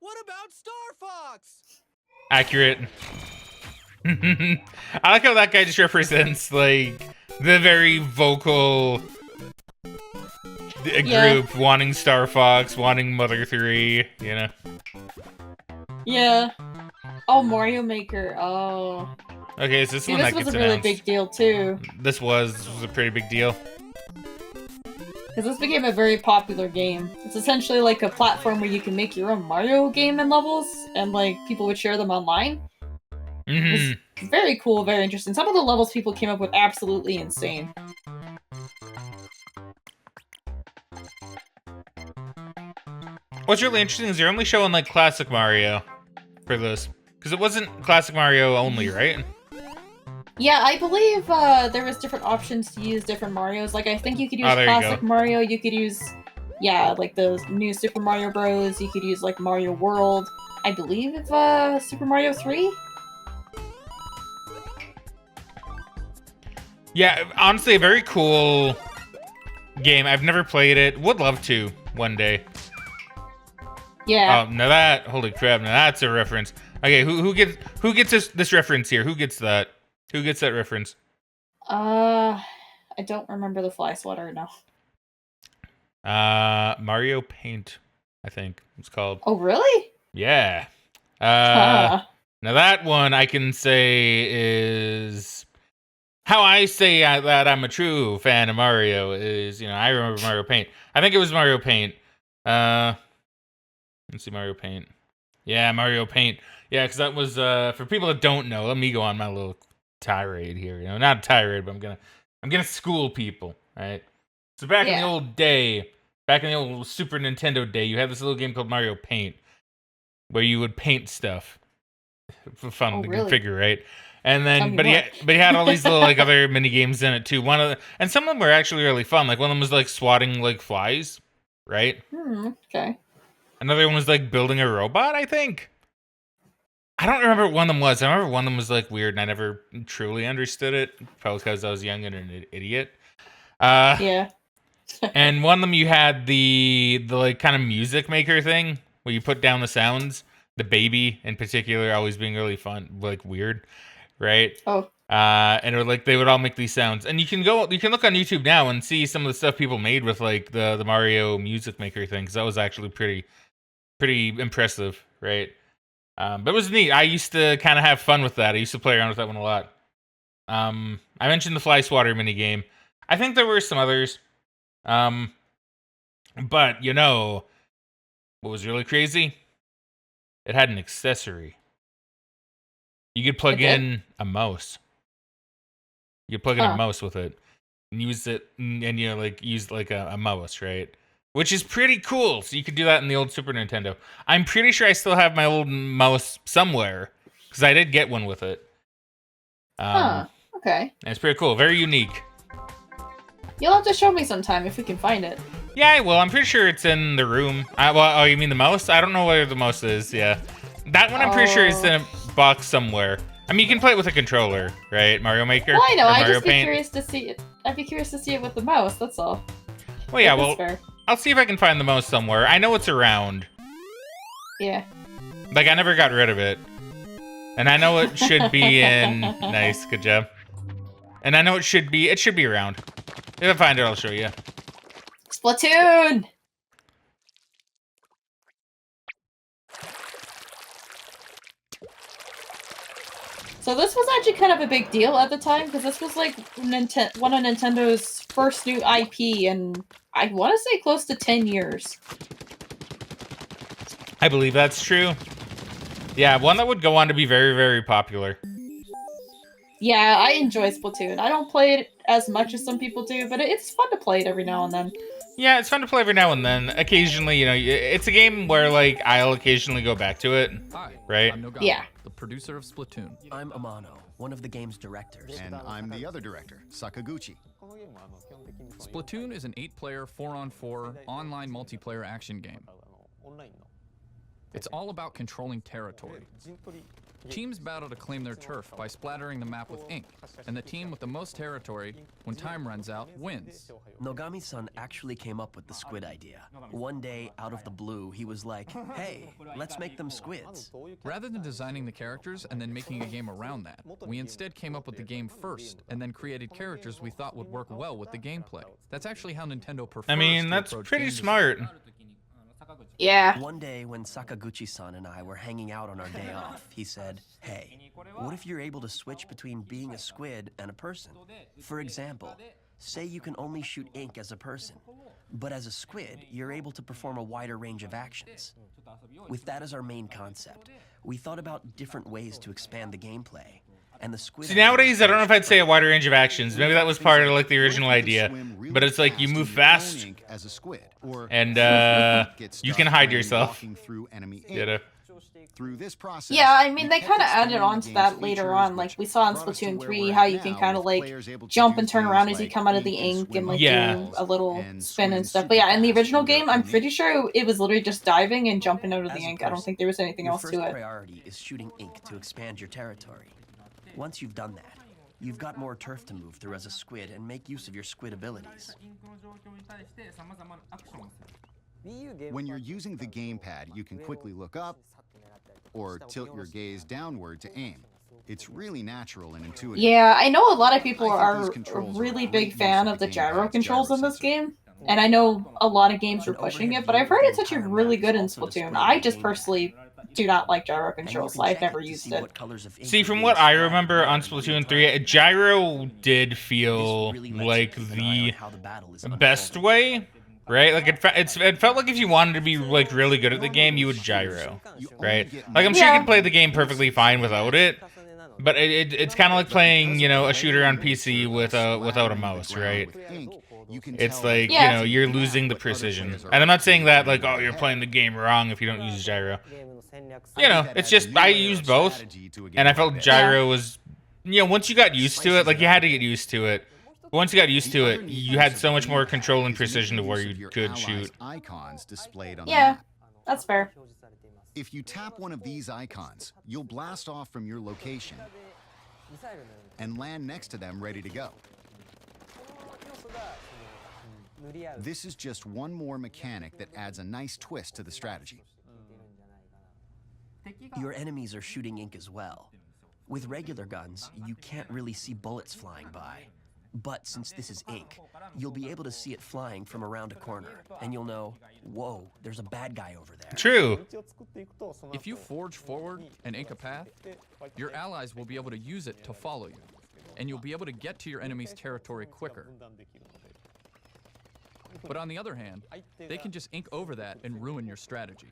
What about Star Fox? Accurate. I like how that guy just represents, like, the very vocal group wanting Star Fox, wanting Mother 3, you know? Yeah. Oh, Mario Maker. Oh. Okay, so this See, one this that was gets a really announced. big deal, too. This was a pretty big deal. Because this became a very popular game. It's essentially like a platform where you can make your own Mario game and levels, and like people would share them online. Mm-hmm. It's very cool, very interesting. Some of the levels people came up with absolutely insane. What's really interesting is they're only showing like classic Mario for this. Because it wasn't classic Mario only, right? Yeah, I believe there was different options to use different Marios. Like, I think you could use there you classic go. Mario, you could use, yeah, like the new Super Mario Bros, you could use like Mario World. I believe Super Mario 3? Yeah, honestly, a very cool game. I've never played it. Would love to one day. Yeah. Oh, now that, holy crap, now that's a reference. Okay, who gets this reference here? Who gets that? Who gets that reference? I don't remember the fly swatter, no. Mario Paint, I think it's called. Oh, really? Yeah. Huh. Now that one I can say is how I say that I'm a true fan of Mario is, you know, I remember Mario Paint. I think it was Mario Paint. Let's see, Mario Paint. Yeah, Mario Paint. Yeah, because that was for people that don't know. Let me go on my little tirade here. You know, not a tirade, but I'm gonna school people. Right. So back in the old day, back in the old Super Nintendo day, you had this little game called Mario Paint, where you would paint stuff for fun to configure, right? And then, but he had all these little like other mini games in it too. And some of them were actually really fun. Like one of them was like swatting like flies, right? Okay. Another one was like building a robot, I think. I don't remember what one of them was. I remember one of them was like weird and I never truly understood it. Probably because I was young and an idiot. Yeah. And one of them you had the like kind of music maker thing where you put down the sounds. The baby in particular always being really fun, like weird, right? Oh. And it would, like they would all make these sounds. And you can look on YouTube now and see some of the stuff people made with like the Mario music maker thing, because that was actually pretty impressive, right? But it was neat. I used to kind of have fun with that. I used to play around with that one a lot. I mentioned the fly swatter mini game. I think there were some others. But you know what was really crazy? It had an accessory. You could plug in a mouse. You could plug in a mouse with it and use it, and you know, like use like a mouse, right? Which is pretty cool. So you could do that in the old Super Nintendo. I'm pretty sure I still have my old mouse somewhere because I did get one with it. Okay. And it's pretty cool. Very unique. You'll have to show me sometime if we can find it. Yeah, I will. I'm pretty sure it's in the room. Oh, you mean the mouse? I don't know where the mouse is. Yeah. That one I'm pretty sure is in a box somewhere. I mean, you can play it with a controller, right? Mario Maker. Well, I know. I'd just be curious to see it. I'd be curious to see it with the mouse. That's all. Well, yeah. Well, I'll see if I can find the mouse somewhere. I know it's around. Yeah. Like I never got rid of it. And I know it should be in... Nice, good job. And I know it should be around. If I find it, I'll show you. Splatoon! So this was actually kind of a big deal at the time, because this was like one of Nintendo's first new IP in, I want to say, close to 10 years. I believe that's true. Yeah, one that would go on to be very, very popular. Yeah, I enjoy Splatoon. I don't play it as much as some people do, but it's fun to play it every now and then. Yeah, it's fun to play every now and then. Occasionally, you know, it's a game where, like, I'll occasionally go back to it. Hi, right? I'm Nogami, Yeah. the producer of Splatoon. I'm Amano, one of the game's directors. And I'm the other director, Sakaguchi. Splatoon is an 8-player, 4-on-4 online multiplayer action game. It's all about controlling territory. Teams battle to claim their turf by splattering the map with ink, and the team with the most territory, when time runs out, wins. Nogami-san actually came up with the squid idea. One day, out of the blue, he was like, hey, let's make them squids. Rather than designing the characters and then making a game around that, we instead came up with the game first, and then created characters we thought would work well with the gameplay. That's actually how Nintendo prefers I mean, to that's approach pretty game smart. Yeah. One day when Sakaguchi-san and I were hanging out on our day off, he said, hey, what if you're able to switch between being a squid and a person? For example, say you can only shoot ink as a person, but as a squid, you're able to perform a wider range of actions. With that as our main concept, we thought about different ways to expand the gameplay. And the squid See, nowadays, I don't know if I'd say a wider range of actions. Maybe that was part of, like, the original idea. But it's like, you move fast, as a squid, or and, you can hide yourself. You know? Through this process, Yeah, I mean, they kind of added on to that later on. Like, we saw in Splatoon 3 how you can kind of, like, jump and turn around as you come out of the ink and, like, do a little spin and stuff. But yeah, in the original game, I'm pretty sure it was literally just diving and jumping out of the ink. I don't think there was anything else to Your it. first priority is shooting ink to expand your territory. Once you've done that, you've got more turf to move through as a squid and make use of your squid abilities. When you're using the gamepad, you can quickly look up or tilt your gaze downward to aim. It's really natural and intuitive. Yeah, I know a lot of people are a really big fan of the gyro controls in this game. And I know a lot of games were pushing it, but I've heard it's actually really good in Splatoon. I just personally do not like gyro controls, so I've never used it. See, from what I remember on Splatoon 3, gyro did feel like the best way, right? Like, it felt like if you wanted to be, like, really good at the game, you would gyro, right? Like, I'm sure you can play the game perfectly fine without it, but it's kind of like playing, you know, a shooter on PC without a mouse, right? It's like, you know, you're losing the precision. And I'm not saying that, like, oh, you're playing the game wrong if you don't use gyro. You know, it's just, I used both, and I felt gyro was, you know, once you got used to it, like, you had to get used to it. But once you got used to it, you had so much more control and precision to where you could shoot. Icons displayed on the Yeah, map. that's fair. If you tap one of these icons, you'll blast off from your location and land next to them ready to go. This is just one more mechanic that adds a nice twist to the strategy. Your enemies are shooting ink as well. With regular guns, you can't really see bullets flying by. But since this is ink, you'll be able to see it flying from around a corner, and you'll know, whoa, there's a bad guy over there. True. If you forge forward and ink a path, your allies will be able to use it to follow you, and you'll be able to get to your enemy's territory quicker. But on the other hand, they can just ink over that and ruin your strategy.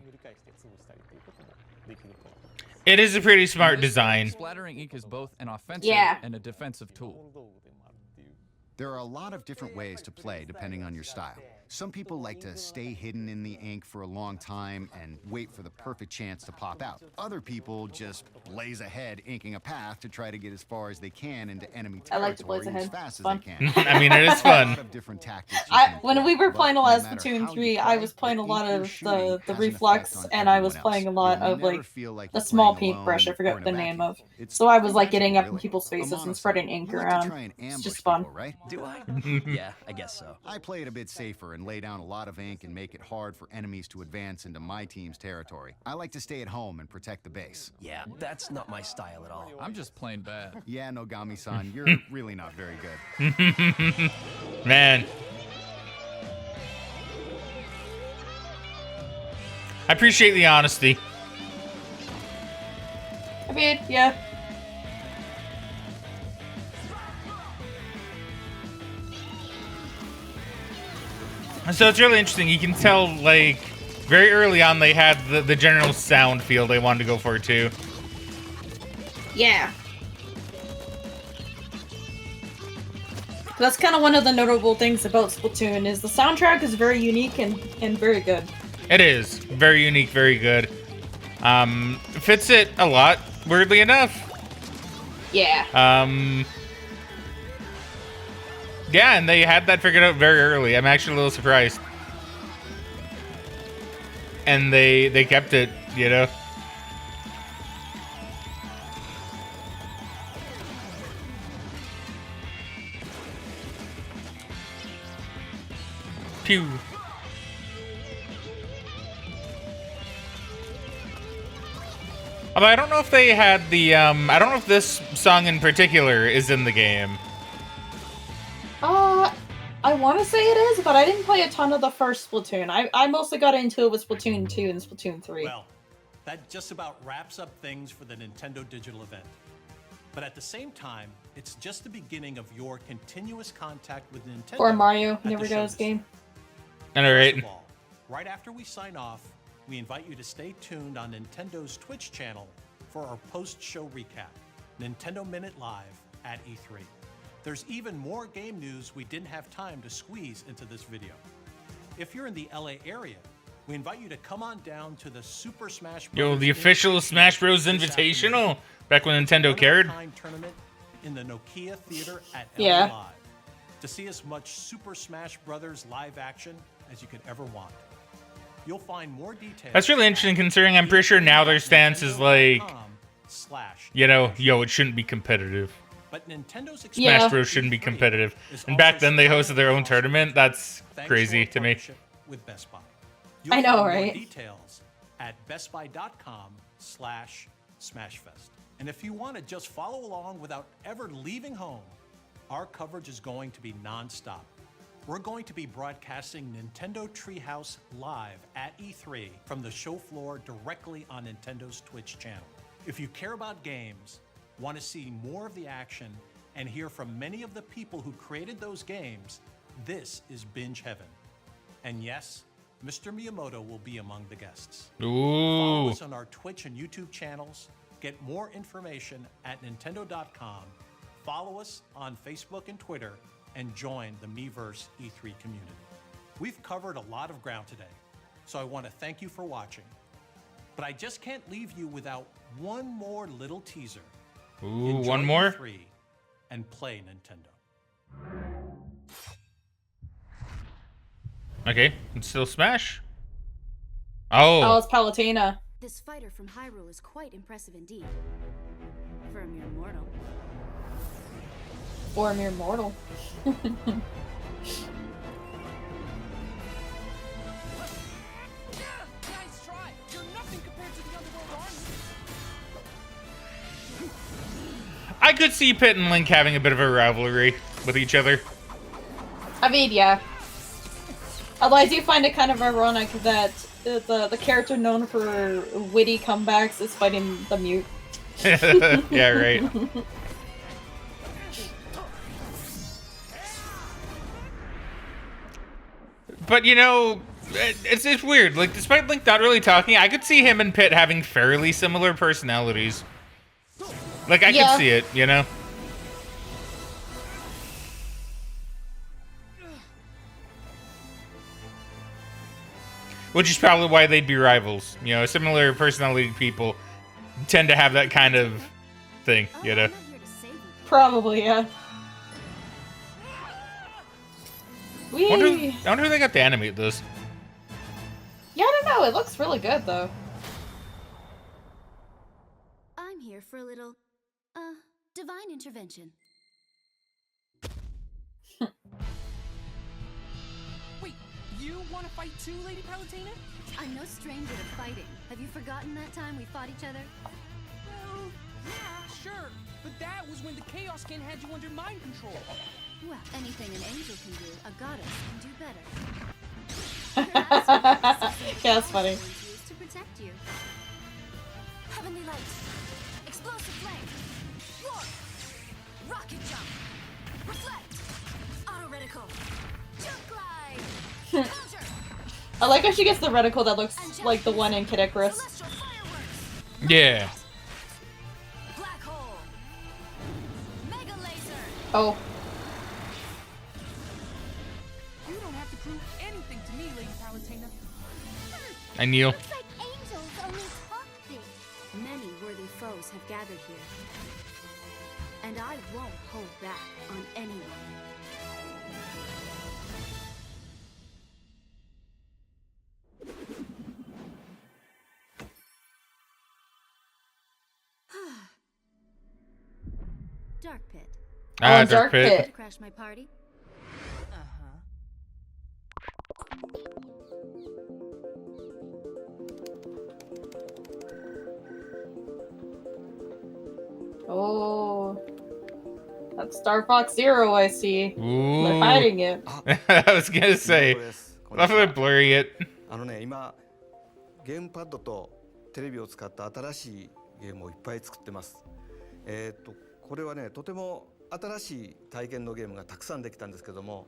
It is a pretty smart In this design. game, splattering ink is both an offensive Yeah. and a defensive tool. There are a lot of different ways to play depending on your style. Some people like to stay hidden in the ink for a long time and wait for the perfect chance to pop out. Other people just blaze ahead, inking a path to try to get as far as they can into enemy I like to territory blaze as ahead. fast as Fun. they can. I mean, it is There are a fun. lot of different tactics you can When employ, we were but playing a no lot of matter Splatoon how 3, you I play, was playing a the lot ink you're of shooting the has an reflex, effect on and I was everyone playing a else. lot You'll of, like, never feel like the you're small playing paintbrush. I alone forget or what in a the name vacuum. of. It's So I was, like, fun getting to up in really. people's faces and Amano-san, spreading ink you like to around. try and It's ambush just fun. people, right? Do I? Yeah, I guess so. I play it a bit safer and lay down a lot of ink and make it hard for enemies to advance into my team's territory. I like to stay at home and protect the base. Yeah, that's not my style at all. I'm just plain bad. Yeah, Nogami-san, you're really not very good. Man. I appreciate the honesty. I mean, yeah. So it's really interesting. You can tell, like, very early on they had the general sound feel they wanted to go for, too. Yeah. That's kind of one of the notable things about Splatoon is the soundtrack is very unique and very good. It is. Very unique, very good. Fits it a lot, weirdly enough. Yeah. Yeah, and they had that figured out very early. I'm actually a little surprised. And they kept it, you know. Pew. Although I don't know if they had the I don't know if this song in particular is in the game. I want to say it is, but I didn't play a ton of the first Splatoon. I mostly got into it with Splatoon 2 and Splatoon 3. Well, that just about wraps up things for the Nintendo Digital event. But at the same time, it's just the beginning of your continuous contact with Nintendo. Or Mario Never Goes game. All right. First of all, right after we sign off, we invite you to stay tuned on Nintendo's Twitch channel for our post-show recap, Nintendo Minute Live at E3. There's even more game news we didn't have time to squeeze into this video. If you're in the LA area, we invite you to come on down to the Super Smash Bros. Yo, the official Smash Bros. Invitational, back when Nintendo cared. Tournament in the Nokia Theater at Yeah. LA Live to see as much Super Smash Bros. Live action as you could ever want. You'll find more details. That's really interesting considering I'm pretty sure now their stance is like, you know, yo, it shouldn't be competitive. But Nintendo's Smash Bros. Shouldn't be competitive. And back then they hosted their own tournament. That's crazy to me. With Best Buy. I know, find more right? Details at bestbuy.com/smashfest. And if you want to just follow along without ever leaving home, our coverage is going to be non-stop. We're going to be broadcasting Nintendo Treehouse live at E3 from the show floor directly on Nintendo's Twitch channel. If you care about games, want to see more of the action, and hear from many of the people who created those games, this is Binge Heaven. And yes, Mr. Miyamoto will be among the guests. Follow Ooh. us on our Twitch and YouTube channels. Get more information at Nintendo.com. Follow us on Facebook and Twitter, and join the Miiverse E3 community. We've covered a lot of ground today, so I want to thank you for watching. But I just can't leave you without one more little teaser. Ooh, Enjoy one more? E3 and play Nintendo. Okay, it's still Smash. Oh, Oh, it's Palutena. This fighter from Hyrule is quite impressive indeed. For a mere mortal. Or a mere mortal. Nice try. You're nothing compared to the Underworld army. I could see Pit and Link having a bit of a rivalry with each other. I mean, yeah. Although I do find it kind of ironic that the character known for witty comebacks is fighting the mute. Yeah, right. But you know, it's weird. Like, despite Link not really talking, I could see him and Pit having fairly similar personalities. Like, I could see it, you know? Which is probably why they'd be rivals. You know, similar personality people tend to have that kind of thing, you know? Probably, yeah. I wonder who they got to animate this. Yeah, I don't know. It looks really good, though. I'm here for a little, divine intervention. Wait, you want to fight too, Lady Palutena? I'm no stranger to fighting. Have you forgotten that time we fought each other? Well, yeah, sure. But that was when the Chaos King had you under mind control. Well, anything an angel can do, a goddess can do better. Yeah, that's funny. To protect you. Heavenly light, explosive flame, roar, rocket jump, reflect, auto reticle, jump glide, counter. I like how she gets the reticle that looks like the one in Kid Icarus. Yeah. Black hole, mega laser. Oh. You don't have to prove anything to me, Lady Palutena. I kneel. Looks like angels only talk big. Many worthy foes have gathered here, and I won't hold back on anyone. Dark Pit. Ah, Oh, Dark Pit. To crash my party? Oh. That's Star Fox Zero, I see. Ooh. They're hiding it. I was gonna say, love how they blurry it. 今ゲームパッドとテレビを使った新しいゲームをいっぱい作ってます。これはね、とても新しい体験のゲームがたくさんできたんですけども、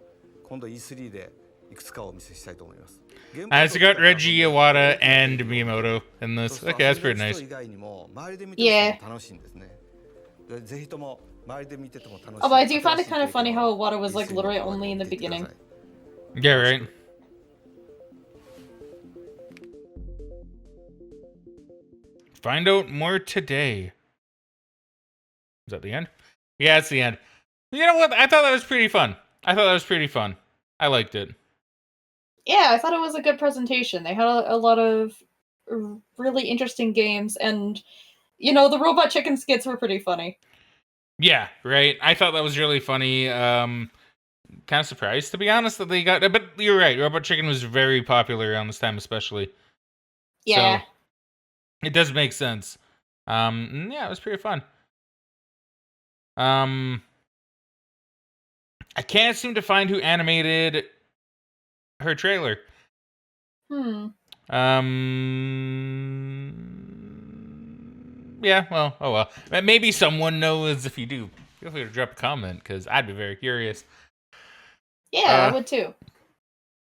今度 E3 でいくつかお見せしたいと思います。It's got Reggie Iwata and Miyamoto in this. Okay, that's pretty nice. Yeah. Oh, but I do find it kind of funny how Iwata was like literally only in the beginning. Yeah, right. Find out more today. Is that the end? Yeah, it's the end. You know what? I thought that was pretty fun. I liked it. Yeah, I thought it was a good presentation. They had a lot of really interesting games, and you know, the Robot Chicken skits were pretty funny. Yeah, right. I thought that was really funny. Kind of surprised, to be honest, that they got. But you're right. Robot Chicken was very popular around this time, especially. Yeah. So, it does make sense. Yeah, it was pretty fun. I can't seem to find who animated her trailer. Yeah, well, oh well. Maybe someone knows. If you do, feel free to drop a comment, because I'd be very curious. Yeah, I would too.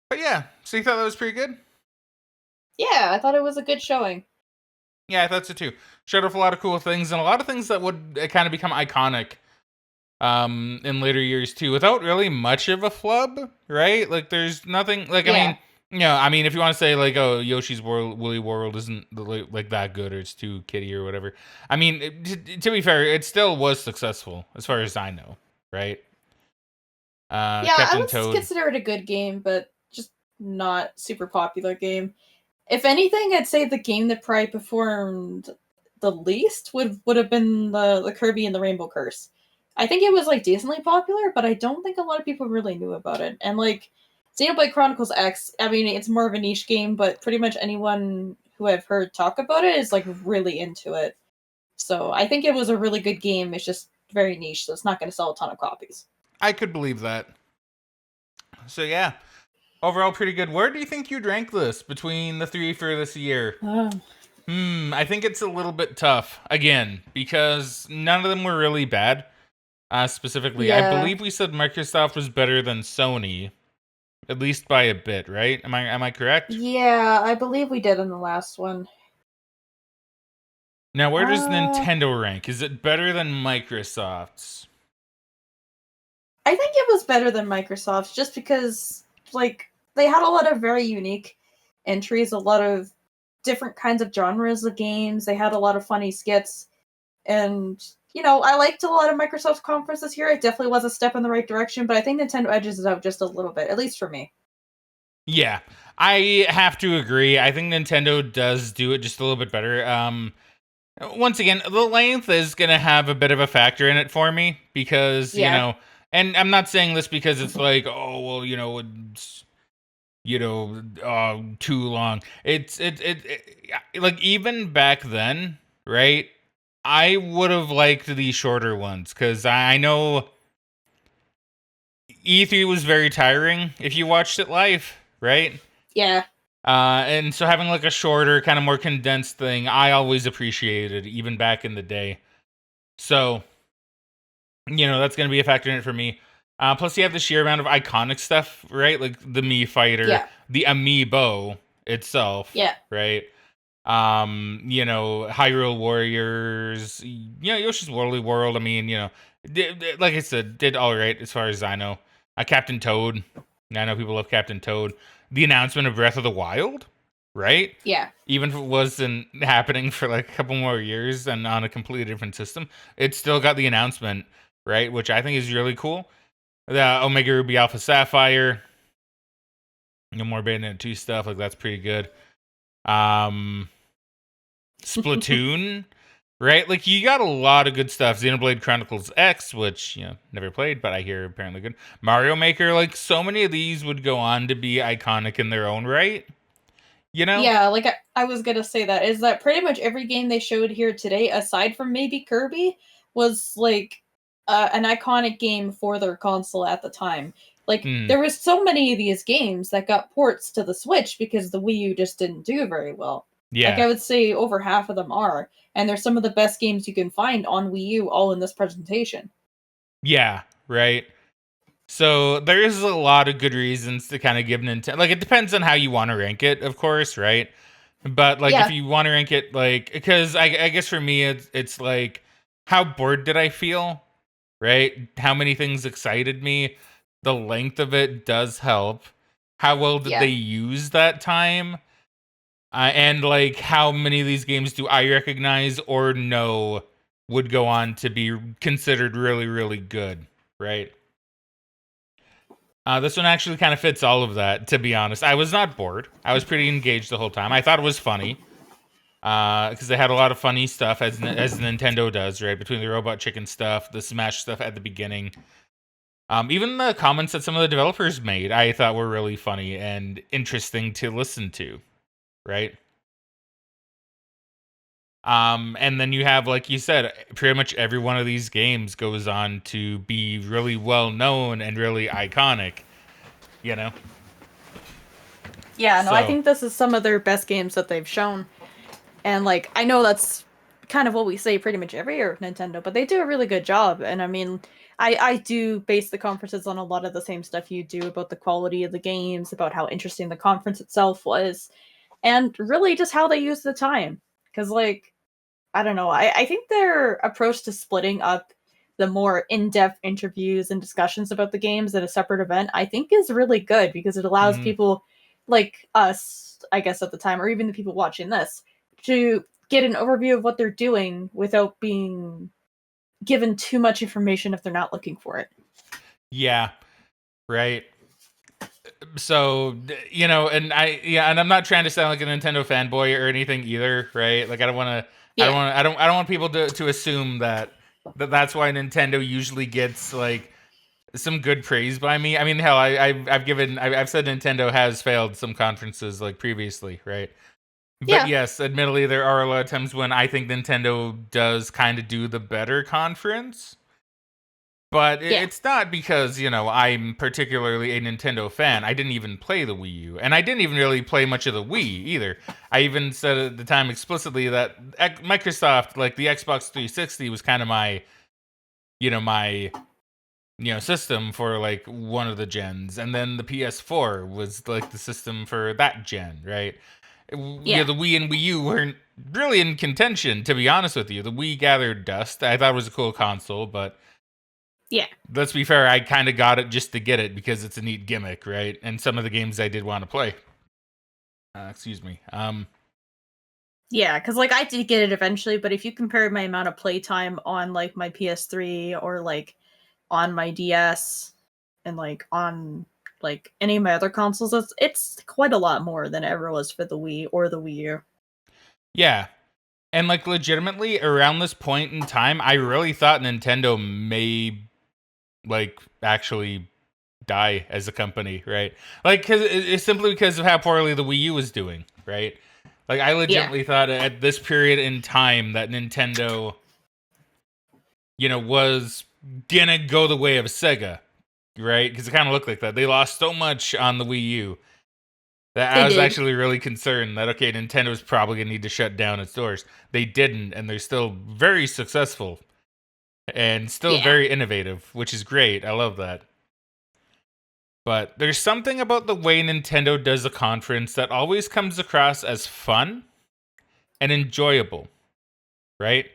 But yeah, so you thought that was pretty good? Yeah, I thought it was a good showing. Yeah, I thought so too. Showed off a lot of cool things, and a lot of things that would kind of become iconic in later years too, without really much of a flub, right? Like, there's nothing, like, Yeah. I mean, if you want to say, like, oh, Yoshi's Woolly World isn't, like, that good, or it's too kiddie or whatever. I mean, to be fair, it still was successful, as far as I know, right? Yeah, Captain I would Toad. consider it a good game, but just not super popular game. If anything, I'd say the game that probably performed the least would have been the Kirby and the Rainbow Curse. I think it was like decently popular, but I don't think a lot of people really knew about it. And like Xenoblade Chronicles X, I mean, it's more of a niche game, but pretty much anyone who I've heard talk about it is like really into it. So I think it was a really good game. It's just very niche, so it's not going to sell a ton of copies. I could believe that. So yeah, overall pretty good. Where do you think you'd rank this between the three for this year? I think it's a little bit tough, again, because none of them were really bad. Specifically, Yeah. I believe we said Microsoft was better than Sony, at least by a bit, right? Am I correct? Yeah, I believe we did in the last one. Now, where does Nintendo rank? Is it better than Microsoft's? I think it was better than Microsoft's just because, like, they had a lot of very unique entries, a lot of different kinds of genres of games. They had a lot of funny skits. And, you know, I liked a lot of Microsoft's conference this year. It definitely was a step in the right direction, but I think Nintendo edges it out just a little bit, at least for me. Yeah, I have to agree. I think Nintendo does do it just a little bit better. Once again, the length is going to have a bit of a factor in it for me because, you know, and I'm not saying this because it's like, oh, well, you know, too long. It's like even back then, right? I would have liked the shorter ones because I know E3 was very tiring if you watched it live, right? Yeah. And so having like a shorter, kind of more condensed thing, I always appreciated, even back in the day. So, that's going to be a factor in it for me. Plus, you have the sheer amount of iconic stuff, right? Like the Mii Fighter, the Amiibo itself, right? Hyrule Warriors, Yoshi's Woolly World. I mean, like I said, did all right as far as I know. Captain Toad. I know people love Captain Toad. The announcement of Breath of the Wild, right? Yeah. Even if it wasn't happening for like a couple more years and on a completely different system, it still got the announcement, right? Which I think is really cool. The Omega Ruby Alpha Sapphire. No more Bayonetta 2 stuff. Like, that's pretty good. Splatoon, right? Like, you got a lot of good stuff. Xenoblade Chronicles X, which, never played, but I hear apparently good. Mario Maker, like, so many of these would go on to be iconic in their own right. Yeah, like I was gonna say that is that pretty much every game they showed here today, aside from maybe Kirby, was like an iconic game for their console at the time. Like there was so many of these games that got ports to the Switch because the Wii U just didn't do very well. Yeah. Like I would say over half of them are, and they're some of the best games you can find on Wii U, all in this presentation. Yeah, right. So there is a lot of good reasons to kind of give Nintendo. Like, it depends on how you want to rank it, of course, right? But like, if you want to rank it, like, because I guess for me, it's like, how bored did I feel, right? How many things excited me? The length of it does help. How well did they use that time? And like, how many of these games do I recognize or know would go on to be considered really, really good, right? This one actually kind of fits all of that, to be honest. I was not bored. I was pretty engaged the whole time. I thought it was funny. Because they had a lot of funny stuff, as Nintendo does, right? Between the Robot Chicken stuff, the Smash stuff at the beginning. Even the comments that some of the developers made, I thought were really funny and interesting to listen to, right? And then you have, like you said, pretty much every one of these games goes on to be really well known and really iconic, Yeah, no, I think this is some of their best games that they've shown. And like, I know that's kind of what we say pretty much every year of Nintendo, but they do a really good job. And I mean, I do base the conferences on a lot of the same stuff you do about the quality of the games, about how interesting the conference itself was, and really just how they use the time. Because like, I don't know. I think their approach to splitting up the more in-depth interviews and discussions about the games in a separate event, I think is really good because it allows people like us, I guess at the time, or even the people watching this, to get an overview of what they're doing without being given too much information if they're not looking for it. Yeah, right. So, and and I'm not trying to sound like a Nintendo fanboy or anything either, right? Like, I don't want to. Yeah. I don't want people to assume that that's why Nintendo usually gets like some good praise by me. I mean, hell, I've said Nintendo has failed some conferences like previously, right? But yes, admittedly, there are a lot of times when I think Nintendo does kind of do the better conference. But it's not because, I'm particularly a Nintendo fan. I didn't even play the Wii U. And I didn't even really play much of the Wii either. I even said at the time explicitly that Microsoft, like the Xbox 360 was kind of my system for like one of the gens. And then the PS4 was like the system for that gen, right? Yeah, the Wii and Wii U weren't really in contention, to be honest with you. The Wii gathered dust. I thought it was a cool console, but yeah, let's be fair, I kind of got it just to get it because it's a neat gimmick, right? And some of the games I did want to play. Excuse me. Yeah, because like I did get it eventually, but if you compare my amount of playtime on like my PS3 or like on my DS and like on like any of my other consoles, it's quite a lot more than it ever was for the Wii or the Wii U. Yeah. And like legitimately around this point in time, I really thought Nintendo may like actually die as a company, right? Like, cause it's simply because of how poorly the Wii U was doing, right? Like, I legitimately thought at this period in time that Nintendo, you know, was gonna go the way of Sega, right? Because it kind of looked like that. They lost so much on the Wii U that I was actually really concerned that, okay, Nintendo's probably gonna need to shut down its doors. They didn't, and they're still very successful and still very innovative, which is great. I love that. But there's something about the way Nintendo does a conference that always comes across as fun and enjoyable, right?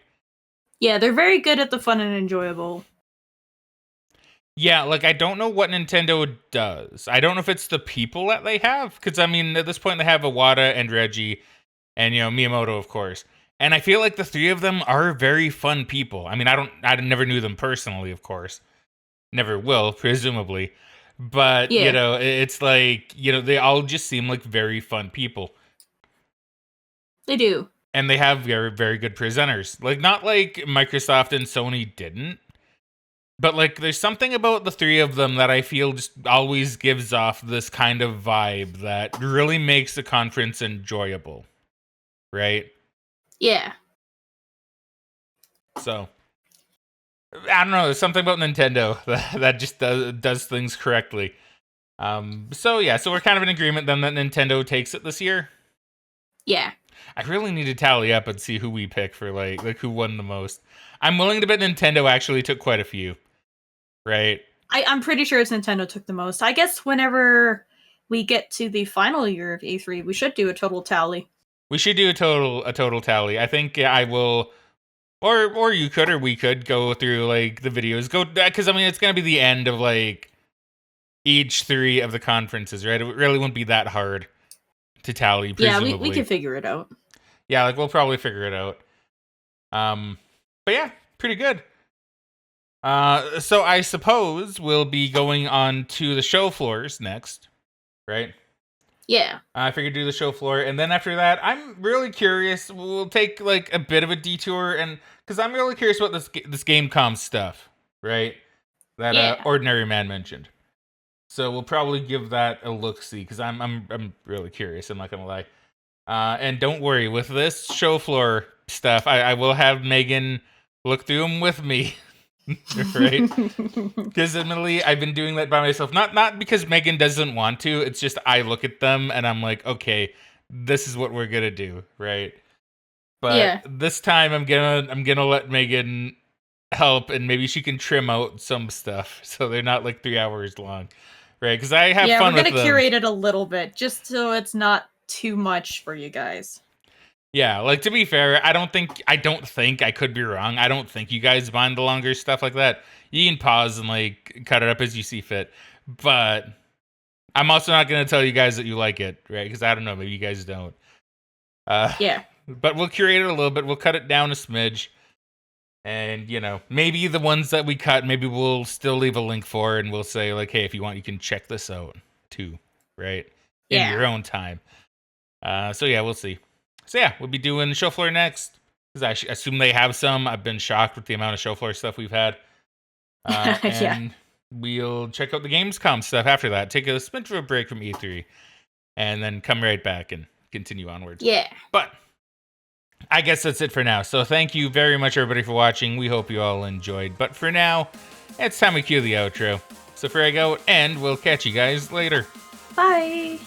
Yeah, they're very good at the fun and enjoyable. Yeah, like, I don't know what Nintendo does. I don't know if it's the people that they have, because, I mean, at this point, they have Iwata and Reggie, and, you know, Miyamoto, of course. And I feel like the three of them are very fun people. I mean, I never knew them personally, of course. Never will, presumably. But, you know, it's like, you know, they all just seem like very fun people. They do. And they have very, very good presenters. Like, not like Microsoft and Sony didn't. But, like, there's something about the three of them that I feel just always gives off this kind of vibe that really makes the conference enjoyable. Right? Yeah. So, I don't know. There's something about Nintendo that just does things correctly. So, yeah. So, we're kind of in agreement then that Nintendo takes it this year. Yeah. I really need to tally up and see who we pick for, like who won the most. I'm willing to bet Nintendo actually took quite a few. Right? I'm pretty sure it's Nintendo took the most. I guess whenever we get to the final year of E3, we should do a total tally. We should do a total tally. I think I will, or you could, or we could go through like the videos. Because I mean, it's gonna be the end of like each three of the conferences, right? It really wouldn't be that hard to tally. Presumably. Yeah, we can figure it out. Yeah, like we'll probably figure it out. But yeah, pretty good. So I suppose we'll be going on to the show floors next, right? Yeah. I figured do the show floor, and then after that, I'm really curious. We'll take like a bit of a detour, and because I'm really curious about this Gamecom stuff, right? That Ordinary Man mentioned. So we'll probably give that a look-see because I'm really curious. I'm not gonna lie. And don't worry with this show floor stuff. I will have Megan look through them with me. Right? Because admittedly, I've been doing that by myself. Not because Megan doesn't want to. It's just I look at them and I'm like, okay, this is what we're gonna do, right? But this time I'm gonna let Megan help, and maybe she can trim out some stuff so they're not like 3 hours long, right? Because I have fun with them. Yeah, we're gonna curate it a little bit just so it's not too much for you guys. Yeah, like to be fair, I don't think I could be wrong. I don't think you guys mind the longer stuff like that. You can pause and like cut it up as you see fit. But I'm also not going to tell you guys that you like it, right? Because I don't know, maybe you guys don't. But we'll curate it a little bit. We'll cut it down a smidge. And, you know, maybe the ones that we cut, maybe we'll still leave a link for, and we'll say like, hey, if you want, you can check this out too, right? In your own time. So yeah, we'll see. So yeah, we'll be doing show floor next. Because I assume they have some. I've been shocked with the amount of show floor stuff we've had. And we'll check out the Gamescom stuff after that. Take a smidge of a break from E3. And then come right back and continue onwards. Yeah. But I guess that's it for now. So thank you very much, everybody, for watching. We hope you all enjoyed. But for now, it's time we cue the outro. So Frag out, and we'll catch you guys later. Bye.